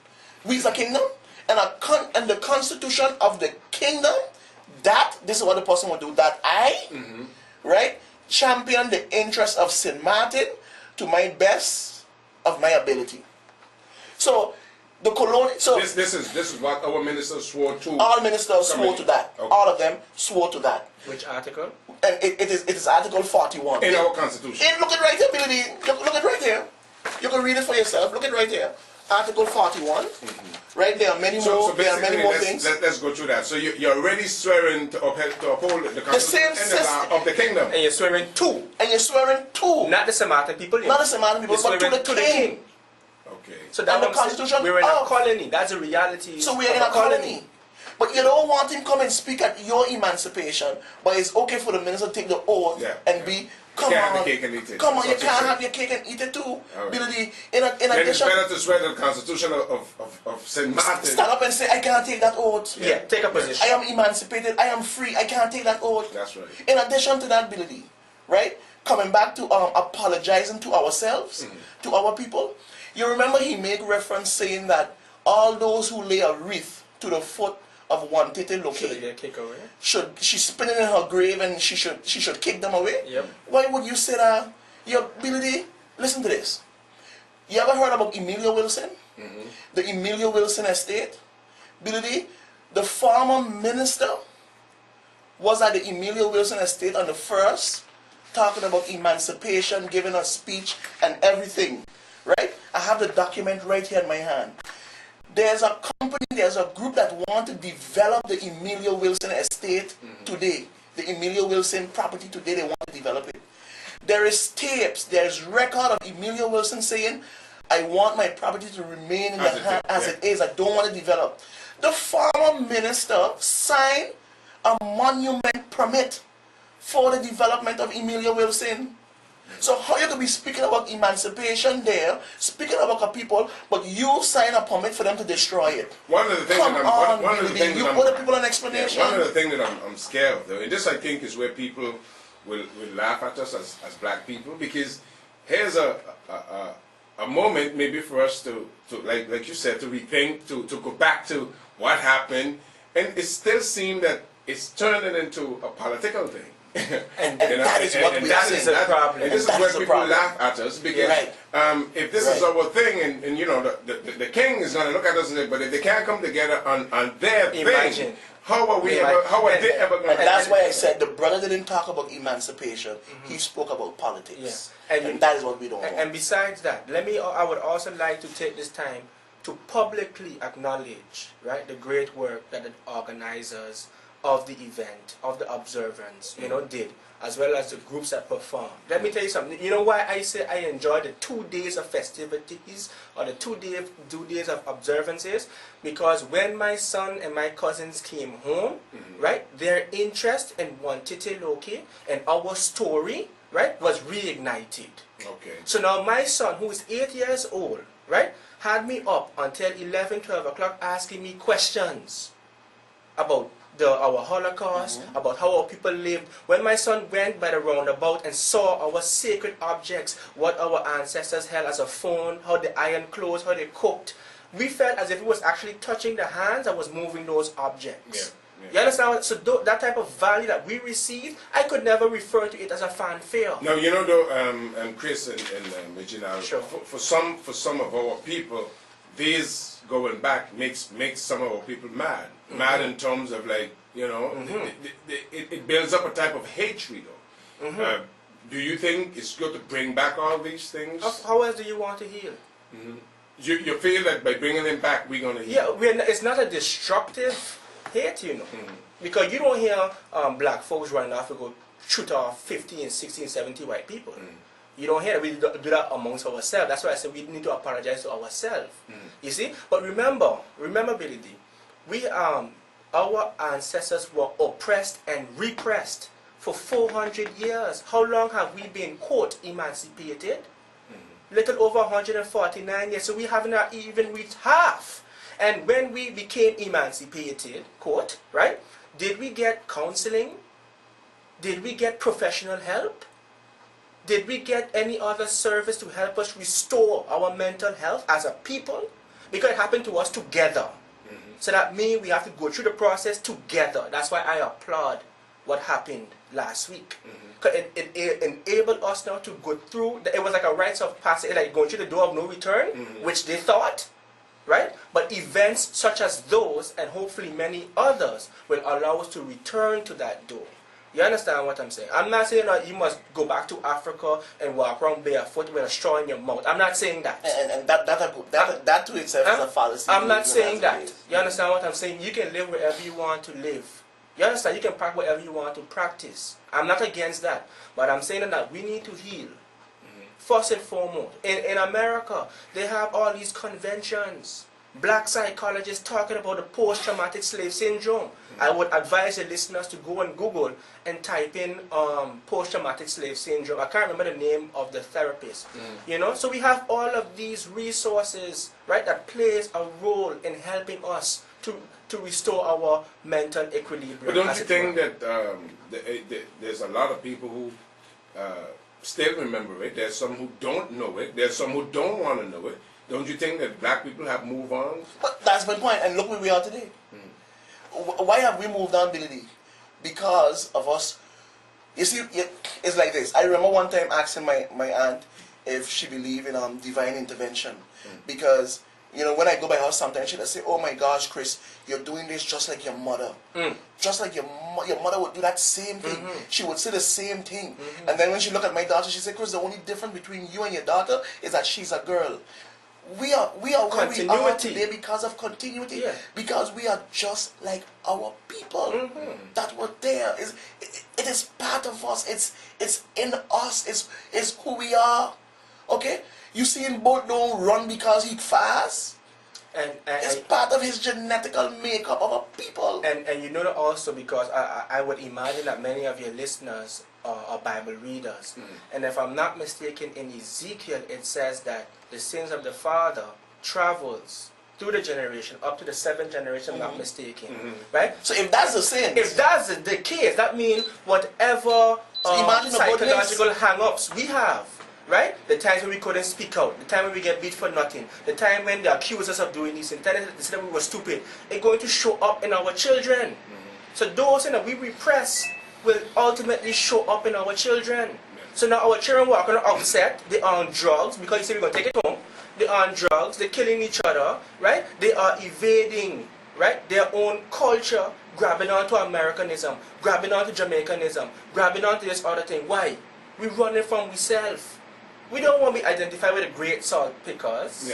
We's a kingdom, and the constitution of the kingdom, this is what the person will do, that I, right, champion the interest of St. Martin to my best of my ability. So, the colonial... So this is what our ministers swore to. All ministers swore to that. Okay. All of them swore to that. Which article? And it is Article 41. In our Constitution. Look at right here, Billy. Look at right here. You can read it for yourself. Look at right here. Article 41. Right, there are many more. There are many more things. Let's go through that. So you're already swearing to uphold the Constitution of the kingdom. And you're swearing to. And you're swearing to. Not the Samaritan people. Not the Samaritan people, but to the king. Okay. So that the Constitution. We're in a colony. That's a reality. So we're in a colony. But you don't want him come and speak at your emancipation, but it's okay for the minister to take the oath and be. Come on, you can't have your cake and eat it too. Right. In addition, it's better to swear to the Constitution of St. Martin. Stand up and say, I can't take that oath. Yeah, take a position. I am emancipated, I am free, I can't take that oath. That's right. In addition to that, Billy, right? Coming back to apologizing to ourselves, to our people. You remember he made reference saying that all those who lay a wreath to the foot of one Tete Loke she's spinning in her grave and she should kick them away. Yep. Why would you say that? Your Billy, listen to this. You ever heard about Emilio Wilson? The Emilio Wilson estate? Billy, the former minister was at the Emilio Wilson estate on the 1st, talking about emancipation, giving a speech and everything. Right? I have the document right here in my hand. There's a company, there's a group that want to develop the Emilio Wilson estate today. The Emilio Wilson property today, they want to develop it. There is tapes, there's record of Emilio Wilson saying, I want my property to remain in the hand as it is. I don't want to develop. The former minister signed a monument permit for the development of Emilio Wilson. So how you could be speaking about emancipation there, speaking about a people, but you sign a permit for them to destroy it? One of the things you put the people an explanation. One of the things that I'm scared of, though, and this I think is where people will laugh at us as black people, because here's a moment maybe for us to like you said, to rethink, to go back to what happened, and it still seems that it's turning into a political thing. and that is what we are saying. That's the problem. And this is where people laugh at us, because if this is our thing, and you know, the king is going to look at us and say, but if they can't come together on their thing, how are they ever going to? And that's why I said the brother didn't talk about emancipation. He spoke about politics. And that is what we don't want. And besides that, I would also like to take this time to publicly acknowledge, right, the great work that the organizers of the event, of the observance, did, as well as the groups that performed. Let me tell you something. You know why I say I enjoy the 2 days of festivities or the 2 days of observances? Because when my son and my cousins came home, right, their interest in one Tete Loke and our story, right, was reignited. Okay. So now my son, who is 8 years old, right, had me up until 11, 12 o'clock asking me questions about our Holocaust, about how our people lived. When my son went by the roundabout and saw our sacred objects, what our ancestors held as a phone, how they ironed clothes, how they cooked, we felt as if it was actually touching the hands that was moving those objects. You understand? So that type of value that we received, I could never refer to it as a fanfare. Now, you know, though, Chris and Regina, for some of our people, these going back makes some of our people mad. Mad in terms of, like, you know, it builds up a type of hatred, though. Do you think it's good to bring back all these things? How else do you want to heal? You feel that by bringing them back, we're going to heal? Yeah, it's not a destructive hate, you know. Because you don't hear black folks running off and go shoot off 15, 16, 70 white people. You don't hear that. We do that amongst ourselves. That's why I said we need to apologize to ourselves. You see? But remember, Billy D, our ancestors were oppressed and repressed for 400 years. How long have we been, quote, emancipated? Little over 149 years. So we haven't even reached half. And when we became emancipated, quote, right, did we get counseling? Did we get professional help? Did we get any other service to help us restore our mental health as a people? Because it happened to us together. So that means we have to go through the process together. That's why I applaud what happened last week. Because it enabled us now to go through, it was like a rites of passage, like going through the door of no return, which they thought, right? But events such as those, and hopefully many others, will allow us to return to that door. You understand what I'm saying? I'm not saying that you must go back to Africa and walk around barefoot with a straw in your mouth. I'm not saying that. And that to itself is a fallacy. I'm not saying that. You understand what I'm saying? You can live wherever you want to live. You understand? You can practice whatever you want to practice. I'm not against that. But I'm saying that we need to heal. First and foremost. In America, they have all these conventions. Black psychologists talking about the post-traumatic slave syndrome. I would advise the listeners to go on Google and type in post-traumatic slave syndrome. I can't remember the name of the therapist. You know, so we have all of these resources, right, that plays a role in helping us to restore our mental equilibrium. But don't you think that there's a lot of people who still remember it? There's some who don't know it. There's some who don't want to know it. Don't you think that black people have moved on? But that's my point, and look where we are today. Why have we moved on, Billy D? Because of us. You see, it's like this. I remember one time asking my aunt if she believed in divine intervention. Because, you know, when I go by her sometimes, she'll say, oh my gosh, Chris, you're doing this just like your mother. Just like your mother would do that same thing. She would say the same thing. And then when she looked at my daughter, she said, Chris, the only difference between you and your daughter is that she's a girl. We are where we are today because of continuity. Because we are just like our people that were there. It is part of us. It's in us. It's who we are. Okay? You see him both don't run because he fast. And it's part of his genetical makeup of a people. And you know that also because I would imagine that many of your listeners are Bible readers. And if I'm not mistaken, in Ezekiel it says that the sins of the father travels through the generation up to the 7th generation, I'm not mistaken. Right? So if that's the sin, if that's the case, that means whatever psychological hang-ups we have, right? The times when we couldn't speak out, the time when we get beat for nothing, the time when they accuse us of doing this, and they said that we were stupid, it's going to show up in our children. So those things that we repress will ultimately show up in our children. So now our children walking on upset, they are on drugs, because you say we're going to take it home, they are on drugs, they're killing each other, right? They are evading, right, their own culture, grabbing onto Americanism, grabbing onto Jamaicanism, grabbing onto this other thing. Why? We're running from ourselves. We don't want to be identified with the great salt pickers.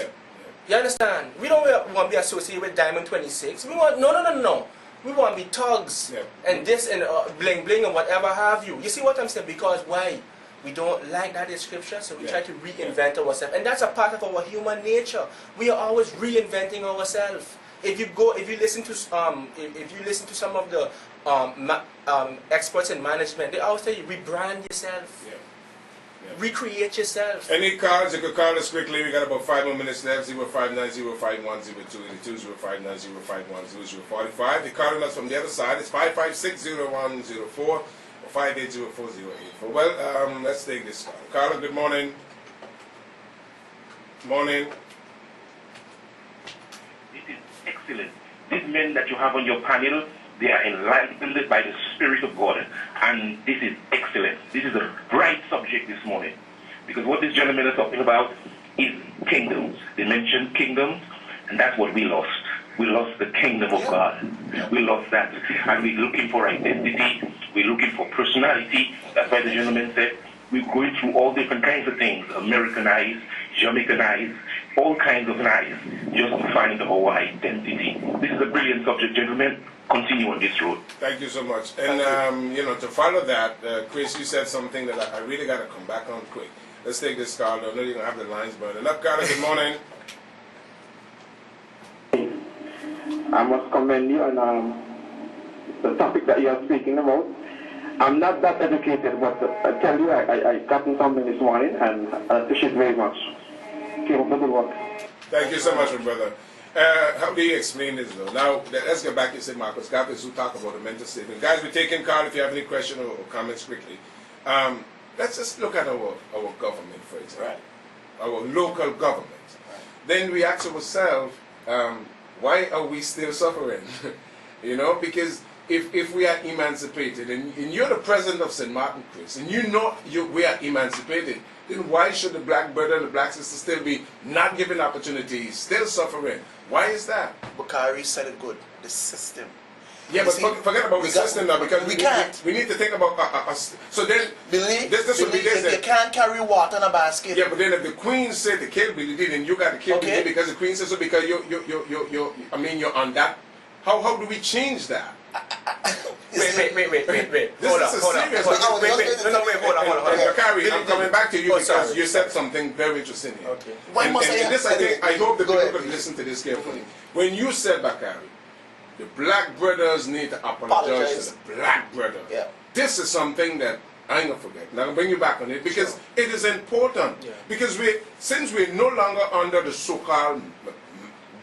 You understand? We don't want to be associated with Diamond 26. We want, no. We want to be thugs and this and bling bling and whatever have you. You see what I'm saying? Because why? We don't like that description, so we try to reinvent ourselves. And that's a part of our human nature. We are always reinventing ourselves. If you listen to some of the experts in management, they always tell you rebrand yourself. Recreate yourself. Any cards? You could call us quickly. We got about 5 more minutes left. 0590510282, 0590510045. They're calling us from the other side. It's 5560104 or 5804084. Well, let's take this call. Carla, good morning. Morning. This is excellent. These men that you have on your panel, they are enlightened by the Spirit of God. And this is excellent. This is a bright subject this morning. Because what this gentleman is talking about is kingdoms. They mentioned kingdoms, and that's what we lost. We lost the kingdom of God. We lost that. And we're looking for identity. We're looking for personality. That's why the gentleman said we're going through all different kinds of things. Americanized, Jamaicanized, all kinds of nice, just to find our identity. This is a brilliant subject, gentlemen. Continue on this road. Thank you so much. And, you know, to follow that, Chris, you said something that I really got to come back on quick. Let's take this call. I know you're going to have the lines burning up. Carla, good morning. I must commend you on the topic that you are speaking about. I'm not that educated, but I tell you, I gotten something this morning, and I appreciate it very much. Keep up the good work. Thank you so much, my brother. How do you explain this, though? Now, let's get back to St. Marcus Catholics who talk about the mental state. And guys, we're taking call if you have any questions or comments quickly. Let's just look at our government, for example. Our local government. Then we ask ourselves, why are we still suffering? You know, because if we are emancipated, and you're the president of St. Martin, Chris, and you know we are emancipated, then why should the black brother and the black sister still be not given opportunities, still suffering? Why is that? Bakari said it good. The system. Yeah, but forget about the system now, because we need to think about us. So then, you can't carry water in a basket. Yeah, but then if the Queen said to kill Billy D, then you got to kill Billy D because the Queen said so, because you're on that. How do we change that? Wait. Hold on. Bakari, I'm coming back to you because you said something very interesting here. Okay. I hope the people could listen to this carefully. When you said, Bakari, the black brothers need to apologize to the black brother. Yeah. This is something that I ain't gonna forget. And I'm gonna bring you back on it because it is important. Yeah. Because since we're no longer under the so-called,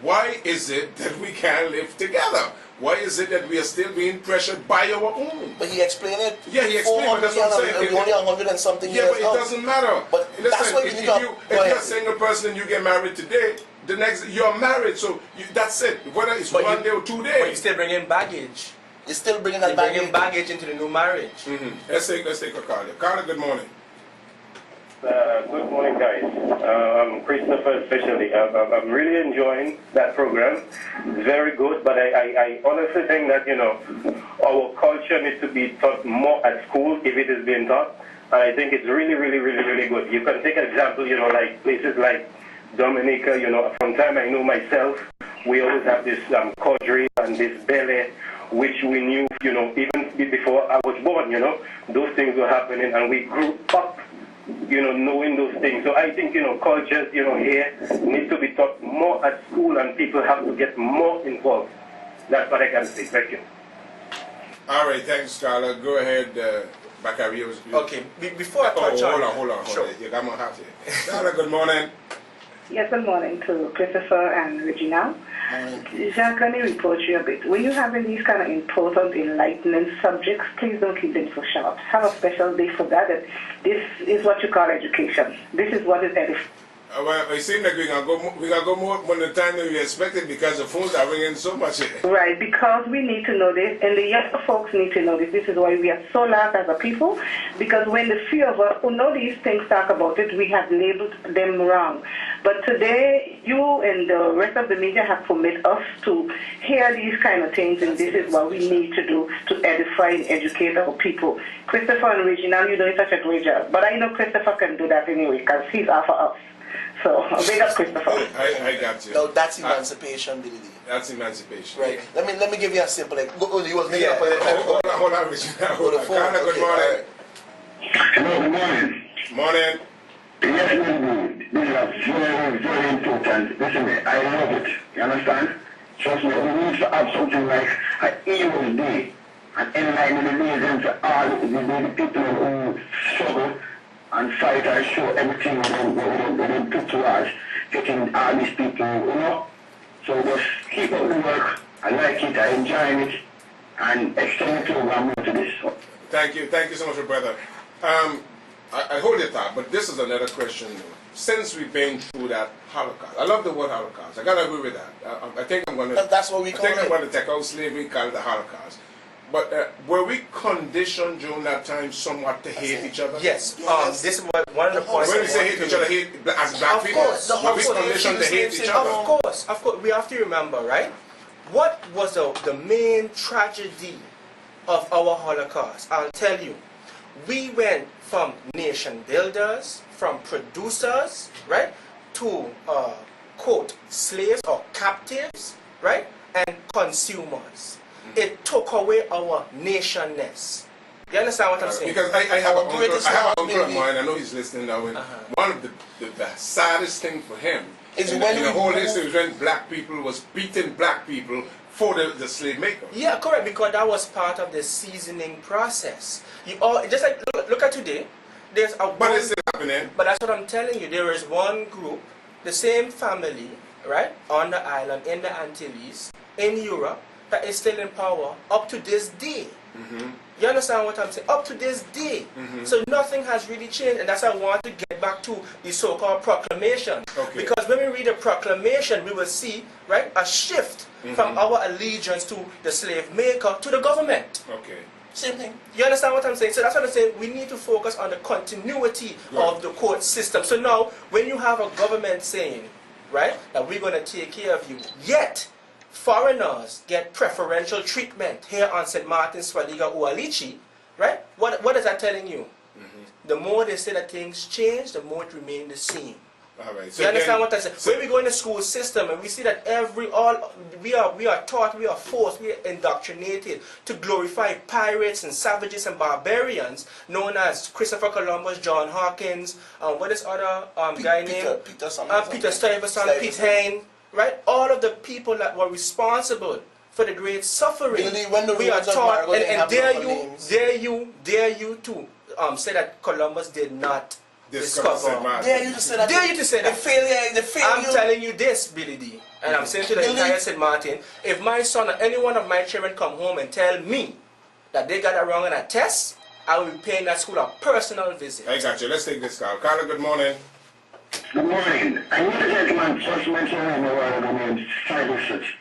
why is it that we can't live together? Why is it that we are still being pressured by our own? But he explained it. Yeah, he explained it. That's what I'm saying. We're only 100 and something years. Yeah, but it doesn't matter. But listen, if you're a single person and you get married today, the next you're married, so that's it. Whether it's one day or 2 days. But you still bring in baggage. You're still bringing that baggage into the new marriage. Let's take a call. Carla, good morning. Good morning, guys. Christopher, especially. I'm really enjoying that program. It's very good, but I honestly think that, our culture needs to be taught more at school if it is being taught. And I think it's really, really, really, really good. You can take an example, like places like Dominica, from time I know myself, we always have this cordry and this belly, which we knew, even before I was born, those things were happening, and we grew up knowing those things. So I think, cultures, here need to be taught more at school, and people have to get more involved. That's what I can say. Thank you. All right, thanks, Carla. Go ahead, Bakari. Okay, before I touch on... Hold on. Sure. You got my hat here. Carla, good morning. Yes, good morning to Christopher and Regina. Jacques, let me report you a bit. When you're having these kind of important, enlightening subjects, please don't keep them so short. Have a special day for that. This is what you call education. This is what is edifying. Well, it seems like we're gonna go more than the time that we expected because the phones are ringing so much here. Right, because we need to know this, and the younger folks need to know this. This is why we are so loud as a people, because when the few of us who know these things talk about it, we have labeled them wrong. But today, you and the rest of the media have permitted us to hear these kind of things, and this is what we need to do to edify and educate our people. Christopher and Regina, you're doing such a great job. But I know Christopher can do that anyway, because he's after us. So, big up, Christopher. I got you. No, that's emancipation, Billy D. That's emancipation. Right. Let me give you a simple. You was making up Hold on, Regina. Carla, good morning. Hello, good morning. Morning. Yes, this is very, very important. Listen, I love it. You understand? Trust me, we need to have something like an Heroes Day, and enlighten the reasons to all the people who struggle and fight and show everything we put towards getting all these people, So just keep up the work. I like it, I enjoy it, and extend the program to this. Thank you so much, brother. I hold your thought, but this is another question. Since we've been through that Holocaust, I love the word Holocaust. I gotta agree with that. I think I'm gonna. That's what we call it. I'm gonna take out slavery, call it the Holocaust. But were we conditioned during that time somewhat to hate each other? Yes. This is one of the points. When we say hate each other, hate as black people, were we conditioned to hate each other? Of course. We have to remember, right? What was the main tragedy of our Holocaust? I'll tell you. We went from nation builders, from producers, right, to quote slaves or captives, right, and consumers. It took away our nationness. You understand what I'm saying? Because I have an uncle of mine, I know he's listening now, and one of the saddest thing for him is when the whole history was when black people was beating black people for the slave maker. Yeah, correct, because that was part of the seasoning process. Just like, look at today, there's a... But it's still happening. But that's what I'm telling you, there is one group, the same family, right, on the island, in the Antilles, in Europe, that is still in power up to this day. You understand what I'm saying? Up to this day. So nothing has really changed, and that's why I want to get back to the so-called proclamation. Because when we read the proclamation, we will see, right, a shift from our allegiance to the slave maker to the government. Same thing. You understand what I'm saying? So that's what I'm saying. We need to focus on the continuity of the court system. So now, when you have a government saying, right, that we're going to take care of you, yet foreigners get preferential treatment here on St. Martin's, Swaliga, Ualichi, right? What is that telling you? The more they say that things change, the more it remains the same. All right. So you understand what I said? When we go in the school system and we see that we are taught, we are forced, we are indoctrinated to glorify pirates and savages and barbarians, known as Christopher Columbus, John Hawkins, what is other guy named? Peter Stuyvesant, Pete Hayne, right? All of the people that were responsible for the great suffering. We are taught, and dare you to say that Columbus did not discover. Dare you to say that. Dare you to say that. The failure. I'm telling you this, Billy D, and I'm saying to the entire St. Martin, if my son or any one of my children come home and tell me that they got it wrong on a test, I will be paying that school a personal visit. I got you. Let's take this call. Carla, good morning. Good morning. I know the gentleman just mentioned in a while ago named child research.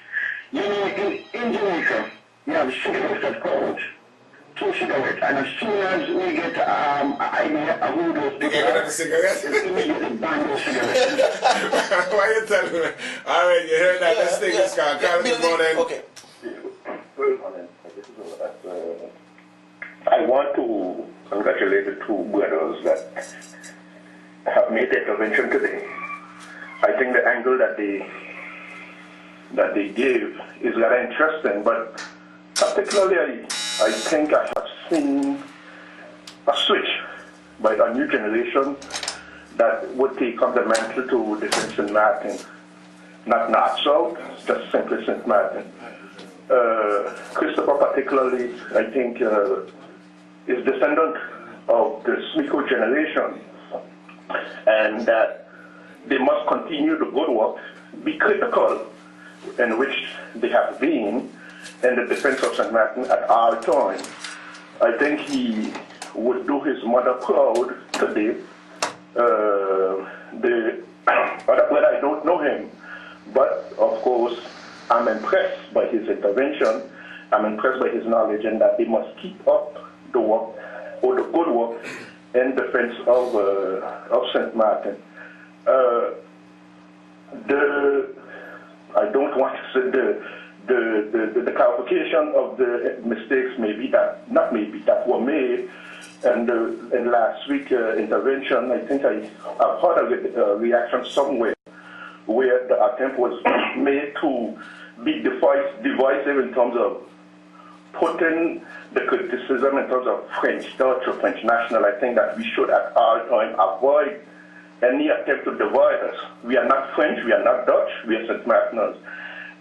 You know, in Jamaica, we have cigarettes that called 2 cigarettes, and as soon as we get an idea of who those people are, cigarettes? immediately ban those cigarettes. Why are you telling me? All right, you heard that. Let's take this call. Carla, good morning. Okay. Good morning. I want to congratulate the two brothers that have made the intervention today. I think the angle that they gave is very interesting, but particularly I think I have seen a switch by a new generation that would take fundamental to the St. Martin, not North-South, just simply St. Martin. Christopher particularly, I think, is descendant of the Smiko generation, and that they must continue the good work, be critical in which they have been in the defense of St. Martin at all times. I think he would do his mother proud today. But I don't know him, but of course I'm impressed by his intervention. I'm impressed by his knowledge, and that they must keep up the work, or the good work, in defense of St. Martin. I don't want to say the clarification of the mistakes that were made, and in last week's intervention, I think I've heard a reaction somewhere where the attempt was made to be divisive in terms of putting the criticism in terms of French Dutch or French national. I think that we should at all times avoid any attempt to divide us. We are not French, we are not Dutch, we are St. Martiners.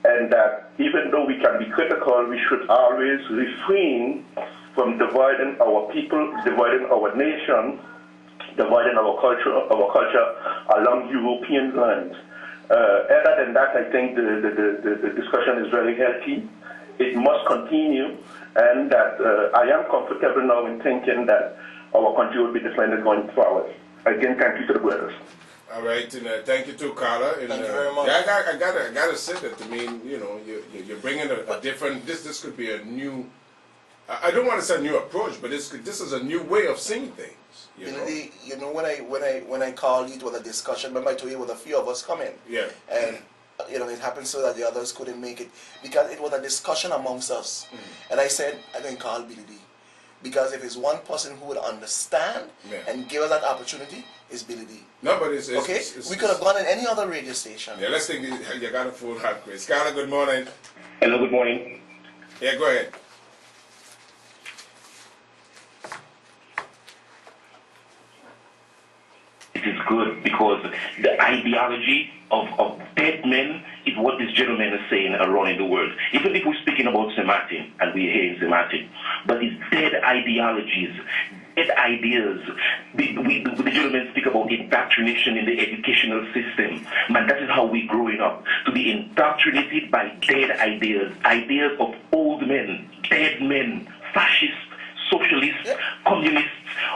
And that even though we can be critical, we should always refrain from dividing our people, dividing our nation, dividing our culture along European lines. Other than that, I think the discussion is very healthy. It must continue, and that I am comfortable now in thinking that our country will be defended going forward. Again, thank you to the brothers. All right, and thank you too, Carla. And, thank you very much. Yeah, I gotta say that. I mean, you know, you're bringing a different. This could be a new. I don't want to say new approach, but this is a new way of seeing things. You know, when I called you, it was a discussion. Remember, I told you with a few of us coming. Yeah. And you know, it happened so that the others couldn't make it because it was a discussion amongst us. And I said, I can call Billy D. Because if it's one person who would understand and give us that opportunity, it's Billy D. No, but it's we could have gone in any other radio station. Yeah, let's think. You got a full heart, Chris. Carla, good morning. Hello, good morning. Yeah, go ahead. It is good because the ideology of dead men is what this gentleman is saying around in the world. Even if we're speaking about St. Martin, and we're here in St. Martin, but it's dead ideologies, dead ideas. The gentlemen speak about indoctrination in the educational system. Man, that is how we're growing up, to be indoctrinated by dead ideas, ideas of old men, dead men, fascists, socialists, communists,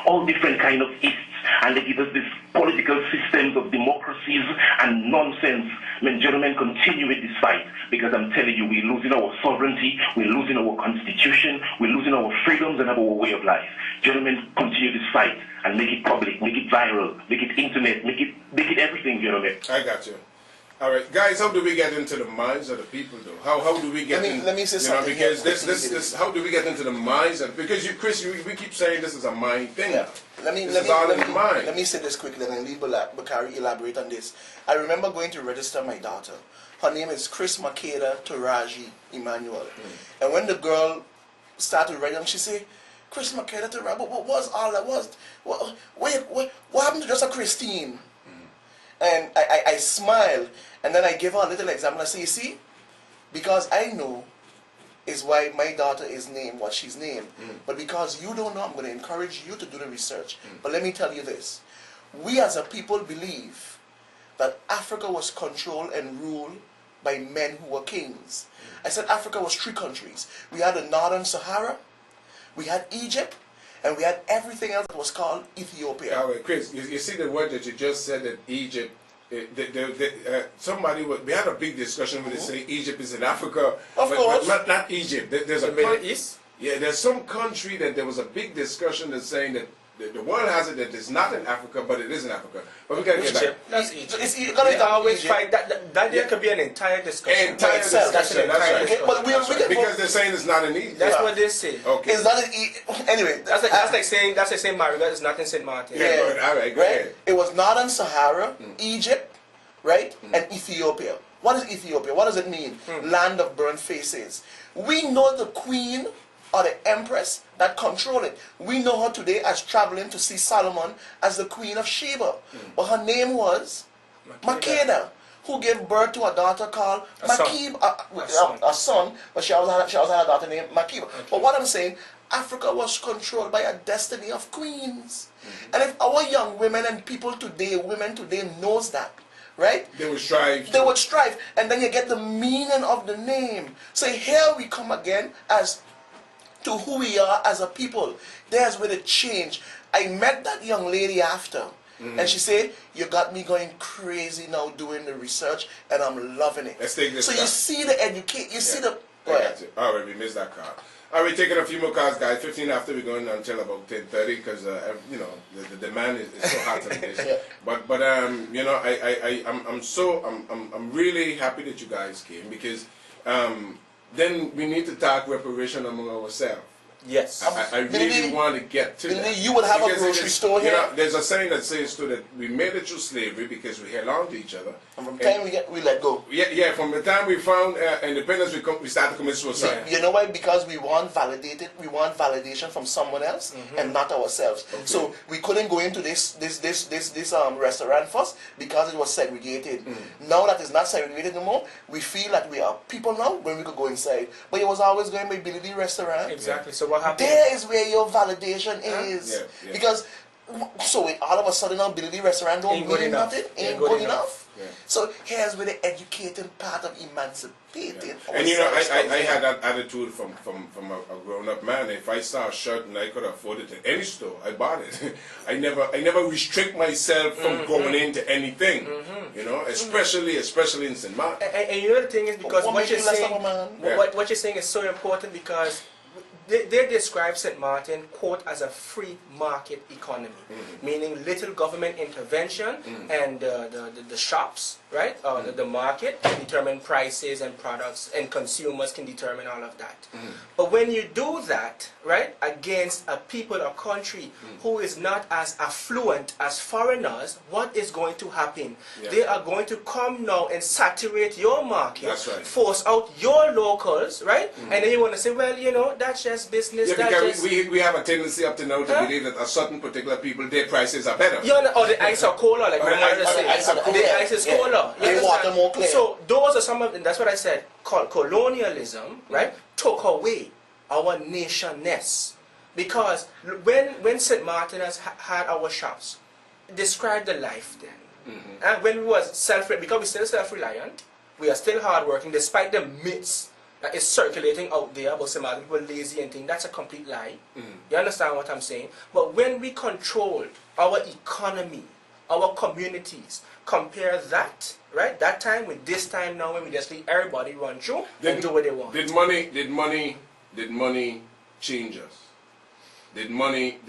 all different kind of ists. And they give us these political systems of democracies and nonsense. Men, gentlemen, continue with this fight, because I'm telling you, we're losing our sovereignty, we're losing our constitution, we're losing our freedoms and our way of life. Gentlemen, continue this fight and make it public, make it viral, make it internet, make it everything, gentlemen. I got you. All right, guys, how do we get into the minds of the people, though? How do we get? Let me say something. Because this how do we get into the minds of? Because you, Chris, we keep saying this is a mind thing. Yeah. Let me say this quickly, and then leave Bakari elaborate on this. I remember going to register my daughter. Her name is Chris Maakheru Taraji Emmanuel. And when the girl started writing, she said, Chris Maakheru Taraji, what was all that was? What happened to just a Christine? And I smiled, and then I gave her a little example. I say, you see, because I know is why my daughter is named what she's named. But because you don't know, I'm going to encourage you to do the research. But let me tell you this. We as a people believe that Africa was controlled and ruled by men who were kings. I said Africa was 3 countries. We had the Northern Sahara, we had Egypt, and we had everything else that was called Ethiopia. All right, Chris, you see the word that you just said, that Egypt, we had a big discussion when they say Egypt is in Africa. Of course. But not Egypt. There's a Middle East? Yeah, there's some country that there was a big discussion that's saying that the world has it that it's not in Africa, but it is in Africa. But we got to get back. That's Egypt. It's always fight. That could be an entire discussion. That's right. Discussion. But because they're saying it's not in Egypt. That's what they say. Okay. It's not anyway. That's like saying Marigot is not in St. Martin. Yeah. All right. Go ahead. It was Northern Sahara, Egypt, right, and Ethiopia. What is Ethiopia? What does it mean? Land of burnt faces. We know the queen or the empress that control it. We know her today as traveling to see Solomon as the queen of Sheba. But her name was Maakheru, who gave birth to a daughter called a son, but she also had a daughter named Maakheru. Okay. But what I'm saying, Africa was controlled by a destiny of queens. And if our young women and women today knows that, right? They would strive. They would strive. And then you get the meaning of the name. So here we come again as to who we are as a people. There's where the change. I met that young lady after, and she said, you got me going crazy now doing the research, and I'm loving it. Let's take this So card. you see the see the... All right, we missed that card. All right, taking a few more cards, guys. 15 after, we're going until about 10:30 because you know the demand is so hot on this. But you know, I'm really happy that you guys came because then we need to talk reparation among ourselves. Yes. I really want to get to that. You would have a grocery store here. You know, there's a saying that says too that we made it through slavery because we held on to each other. And from the time we let go. Yeah. From the time we found independence, we started to commit suicide. You know why? Because we want validation from someone else and not ourselves. Okay. So we couldn't go into this restaurant first because it was segregated. Now that it's not segregated anymore, we feel that we are people now when we could go inside. But it was always going by Billy Restaurant. Exactly. So what happened? There is where your validation is. Because so all of a sudden now Billy Restaurant don't mean nothing. Ain't good enough. Yeah. So here's where the educating part of emancipating. And you know, I had that attitude from a grown-up man. If I saw a shirt and I could afford it at any store, I bought it. I never restrict myself from going into anything. You know, especially in St. Martin. And you know the thing is because what you're saying is so important because they describe St. Martin, quote, as a free market economy, meaning little government intervention and the shops, right, or the market can determine prices and products and consumers can determine all of that. But when you do that, right, against a people or country who is not as affluent as foreigners, what is going to happen? They are going to come now and saturate your market, force out your locals, right? And then you want to say, well, you know, that's just business. Yeah, because we have a tendency up to now to believe that a certain particular people, their prices are better. You know, or the ice or cola, like the ice is cola. They water more clear. So those are some of them. That's what I said. Colonialism, right, took away our nationness. Because when St. Martin has had our shops, describe the life then. And when we was because we're still self-reliant, we are still hardworking, despite the myths that is circulating out there about St. Martin, people lazy and things. That's a complete lie. You understand what I'm saying? But when we controlled our economy, our communities, compare that, right, that time with this time now when we just let everybody run through and do what they want. Did money change us? Did money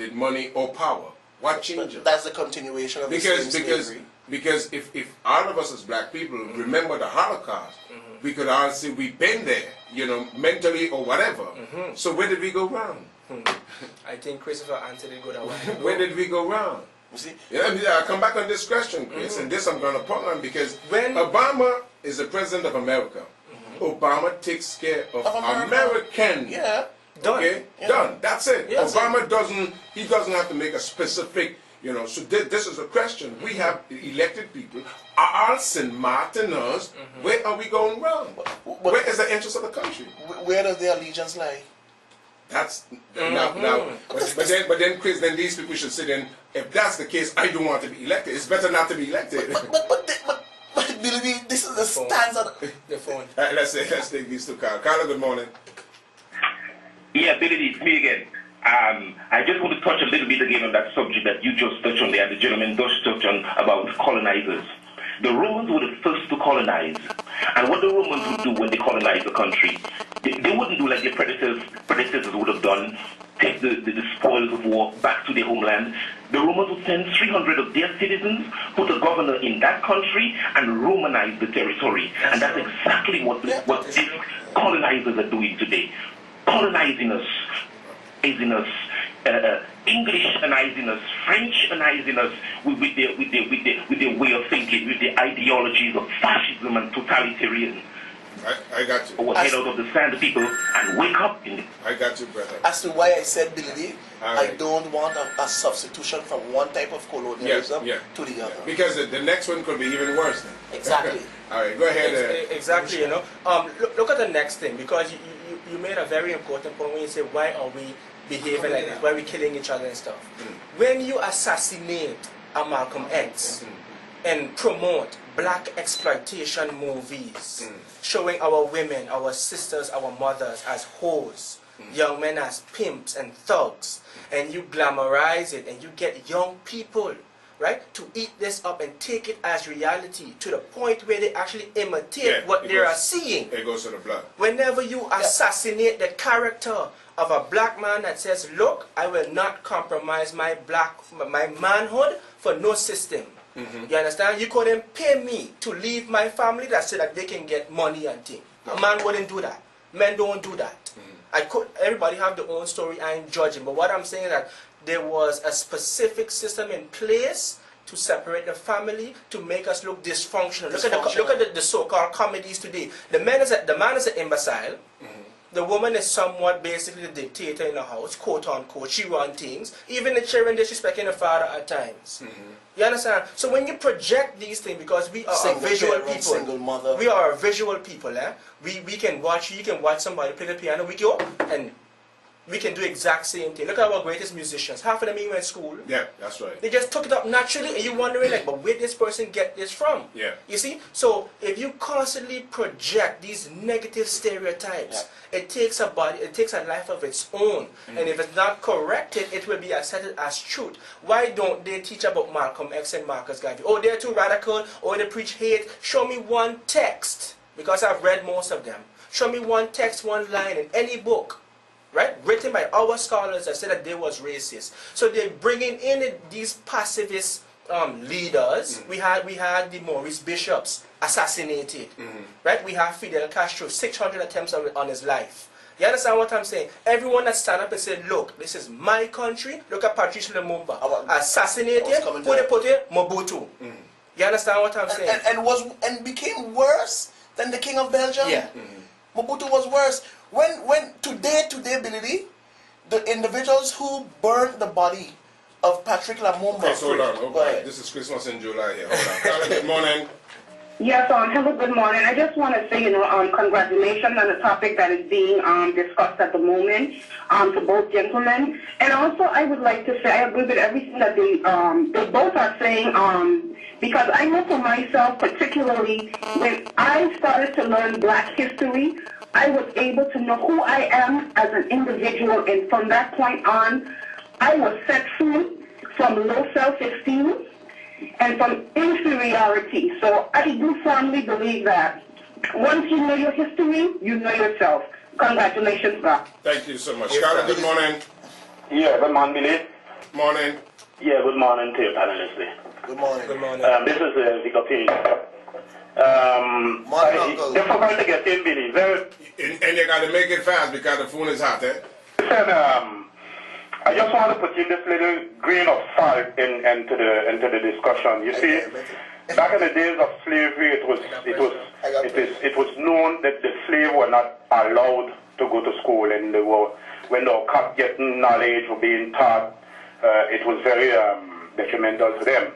or power? What changed us? That's the continuation of because slavery. Because if all of us as black people remember the Holocaust, we could all say we've been there, you know, mentally or whatever. So where did we go wrong? I think Christopher answered it good. Where did we go wrong? You see? I'll come back on this question, Chris, and this I'm going to put on because when Obama is the president of America, Obama takes care of Americans. Yeah. Done. Okay? Yeah. Done. That's it. Yeah, Obama doesn't have to make a specific, you know, so this is a question. We have elected people, are St. Martiners, where are we going wrong? Where is the interest of the country? Where does their allegiance lie? That's now. But then, Chris, then these people should sit in. If that's the case, I don't want to be elected. It's better not to be elected. But believe me, this is the stance of the phone. Let's take these two Carla. Carla, good morning. Yeah, Billy, it's me again. I just want to touch a little bit again on that subject that you just touched on there, the gentleman just touched on about colonizers. The Romans were the first to colonize. And what the Romans would do when they colonized the country, they wouldn't do like their predecessors would have done, take the spoils of war back to their homeland. The Romans would send 300 of their citizens, put a governor in that country, and Romanize the territory. And that's exactly what these colonizers are doing today. Colonizing us, Englishanizing us, Frenchanizing us with their way of thinking, with their ideologies of fascism and totalitarian. I got you. Or head out of the sand, people, and wake up. I got you, brother. As to why I said, Billy, I don't want a substitution from one type of colonialism to the other. Because the next one could be even worse. Then. Exactly. All right, go ahead. Exactly, you know. Look at the next thing, because you made a very important point when you say, why are we behaving like this? Why are we killing each other and stuff? When you assassinate a Malcolm X and promote black exploitation movies showing our women, our sisters, our mothers as hoes, young men as pimps and thugs, and you glamorize it and you get young people, right, to eat this up and take it as reality to the point where they actually imitate what they are seeing. It goes to the blood. Whenever you assassinate the character of a black man that says, look, I will not compromise my manhood for no system. You understand? You couldn't pay me to leave my family so that they can get money and things. A man wouldn't do that. Men don't do that. Everybody have their own story. I ain't judging. But what I'm saying is that there was a specific system in place to separate the family, to make us look dysfunctional. Look at the so-called comedies today. The man is an imbecile. The woman is somewhat basically the dictator in the house, quote unquote. She runs things. Even the children disrespecting the father at times. You understand? So when you project these things, because we are a visual people, single mother. We are a visual people. We can watch. You can watch somebody play the piano. We go and we can do exact same thing. Look at our greatest musicians. Half of them even went to school. Yeah, that's right. They just took it up naturally, and you're wondering like, but where did this person get this from? Yeah. You see? So if you constantly project these negative stereotypes, it takes a life of its own. And if it's not corrected, it will be accepted as truth. Why don't they teach about Malcolm X and Marcus Garvey? Oh, they're too radical, or they preach hate. Show me one text, because I've read most of them. Show me one text, one line in any book, right, written by our scholars that said that they was racist. So they're bringing in these pacifist leaders. We had the Maurice Bishops assassinated, right? We have Fidel Castro, 600 attempts on his life. You understand what I'm saying? Everyone that stand up and said, look, this is my country. Look at Patrice Lumumba, assassinated, put it, Mobutu. You understand what I'm saying? And became worse than the King of Belgium. Yeah. Mobutu was worse. When today, Billy, the individuals who burned the body of Patrick Lumumba. Okay, hold on. Okay. This is Christmas in July here. Hold on. Carla, good morning. Yes, hello, good morning. I just want to say, congratulations on the topic that is being discussed at the moment to both gentlemen. And also, I would like to say I agree with everything that they both are saying. Because I know for myself, particularly when I started to learn Black history, I was able to know who I am as an individual, and from that point on, I was set free from low self-esteem and from inferiority. So I do firmly believe that once you know your history, you know yourself. Congratulations, Bob. Thank you so much. Carla, good morning. Yeah, good morning, Billy. Morning. Yeah, good morning to you, panelists. Good morning. Good morning. This is Bakari. Difficult to get in, Billy. And you got to make it fast because the phone is hot, eh? Listen, I just want to put in this little grain of salt into the discussion. You see, back in the days of slavery, it was known that the slave were not allowed to go to school, and when they were caught getting knowledge or being taught, it was very detrimental to them.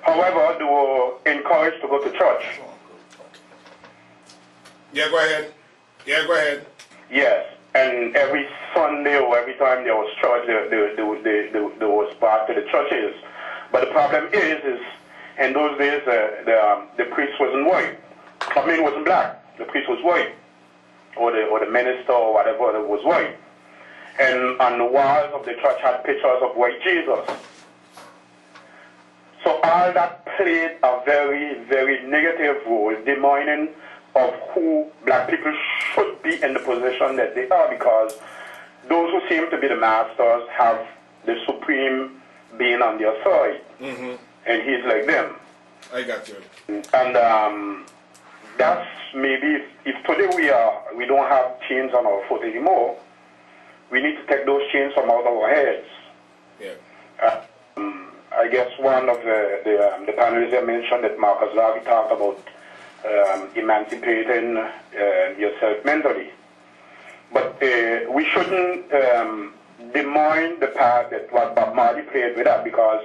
However, they were encouraged to go to church. Yeah, go ahead. Yes, and every Sunday or every time there was church, they was back to the churches. But the problem is in those days the priest wasn't white. I mean, wasn't black. The priest was white, or the minister or whatever was white. And on the walls of the church had pictures of white Jesus. So all that played a very, very negative role, determining of who black people should be in the position that they are, because those who seem to be the masters have the supreme being on their side, and he's like them. I got you. And that's maybe if today we don't have chains on our foot anymore, we need to take those chains from out of our heads. Yeah. I guess one of the panelists have mentioned that Marcus Garvey talked about emancipating yourself mentally. But we shouldn't demean the part that what Bob Marley played with that, because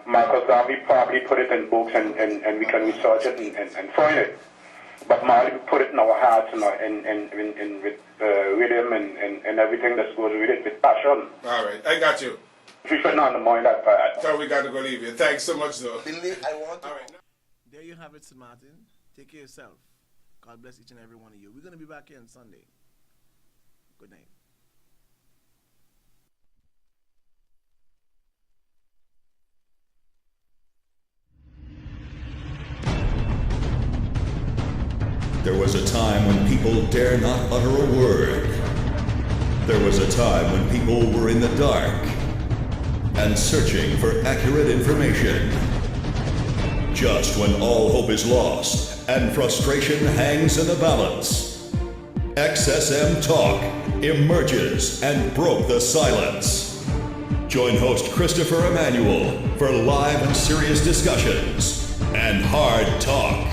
Marcus Garvey probably put it in books and we can research it and find it. But Marley put it in our hearts and with rhythm and everything that goes with it, with passion. All right, I got you. We should not mind that part. So we got to go leave you. Thanks so much, though. I want to. All right. There you have it, St. Martin. Take care of yourself. God bless each and every one of you. We're going to be back here on Sunday. Good night. There was a time when people dare not utter a word. There was a time when people were in the dark and searching for accurate information. Just when all hope is lost and frustration hangs in the balance, SXMTalk emerges and broke the silence. Join host Christopher Emmanuel for live and serious discussions and hard talk.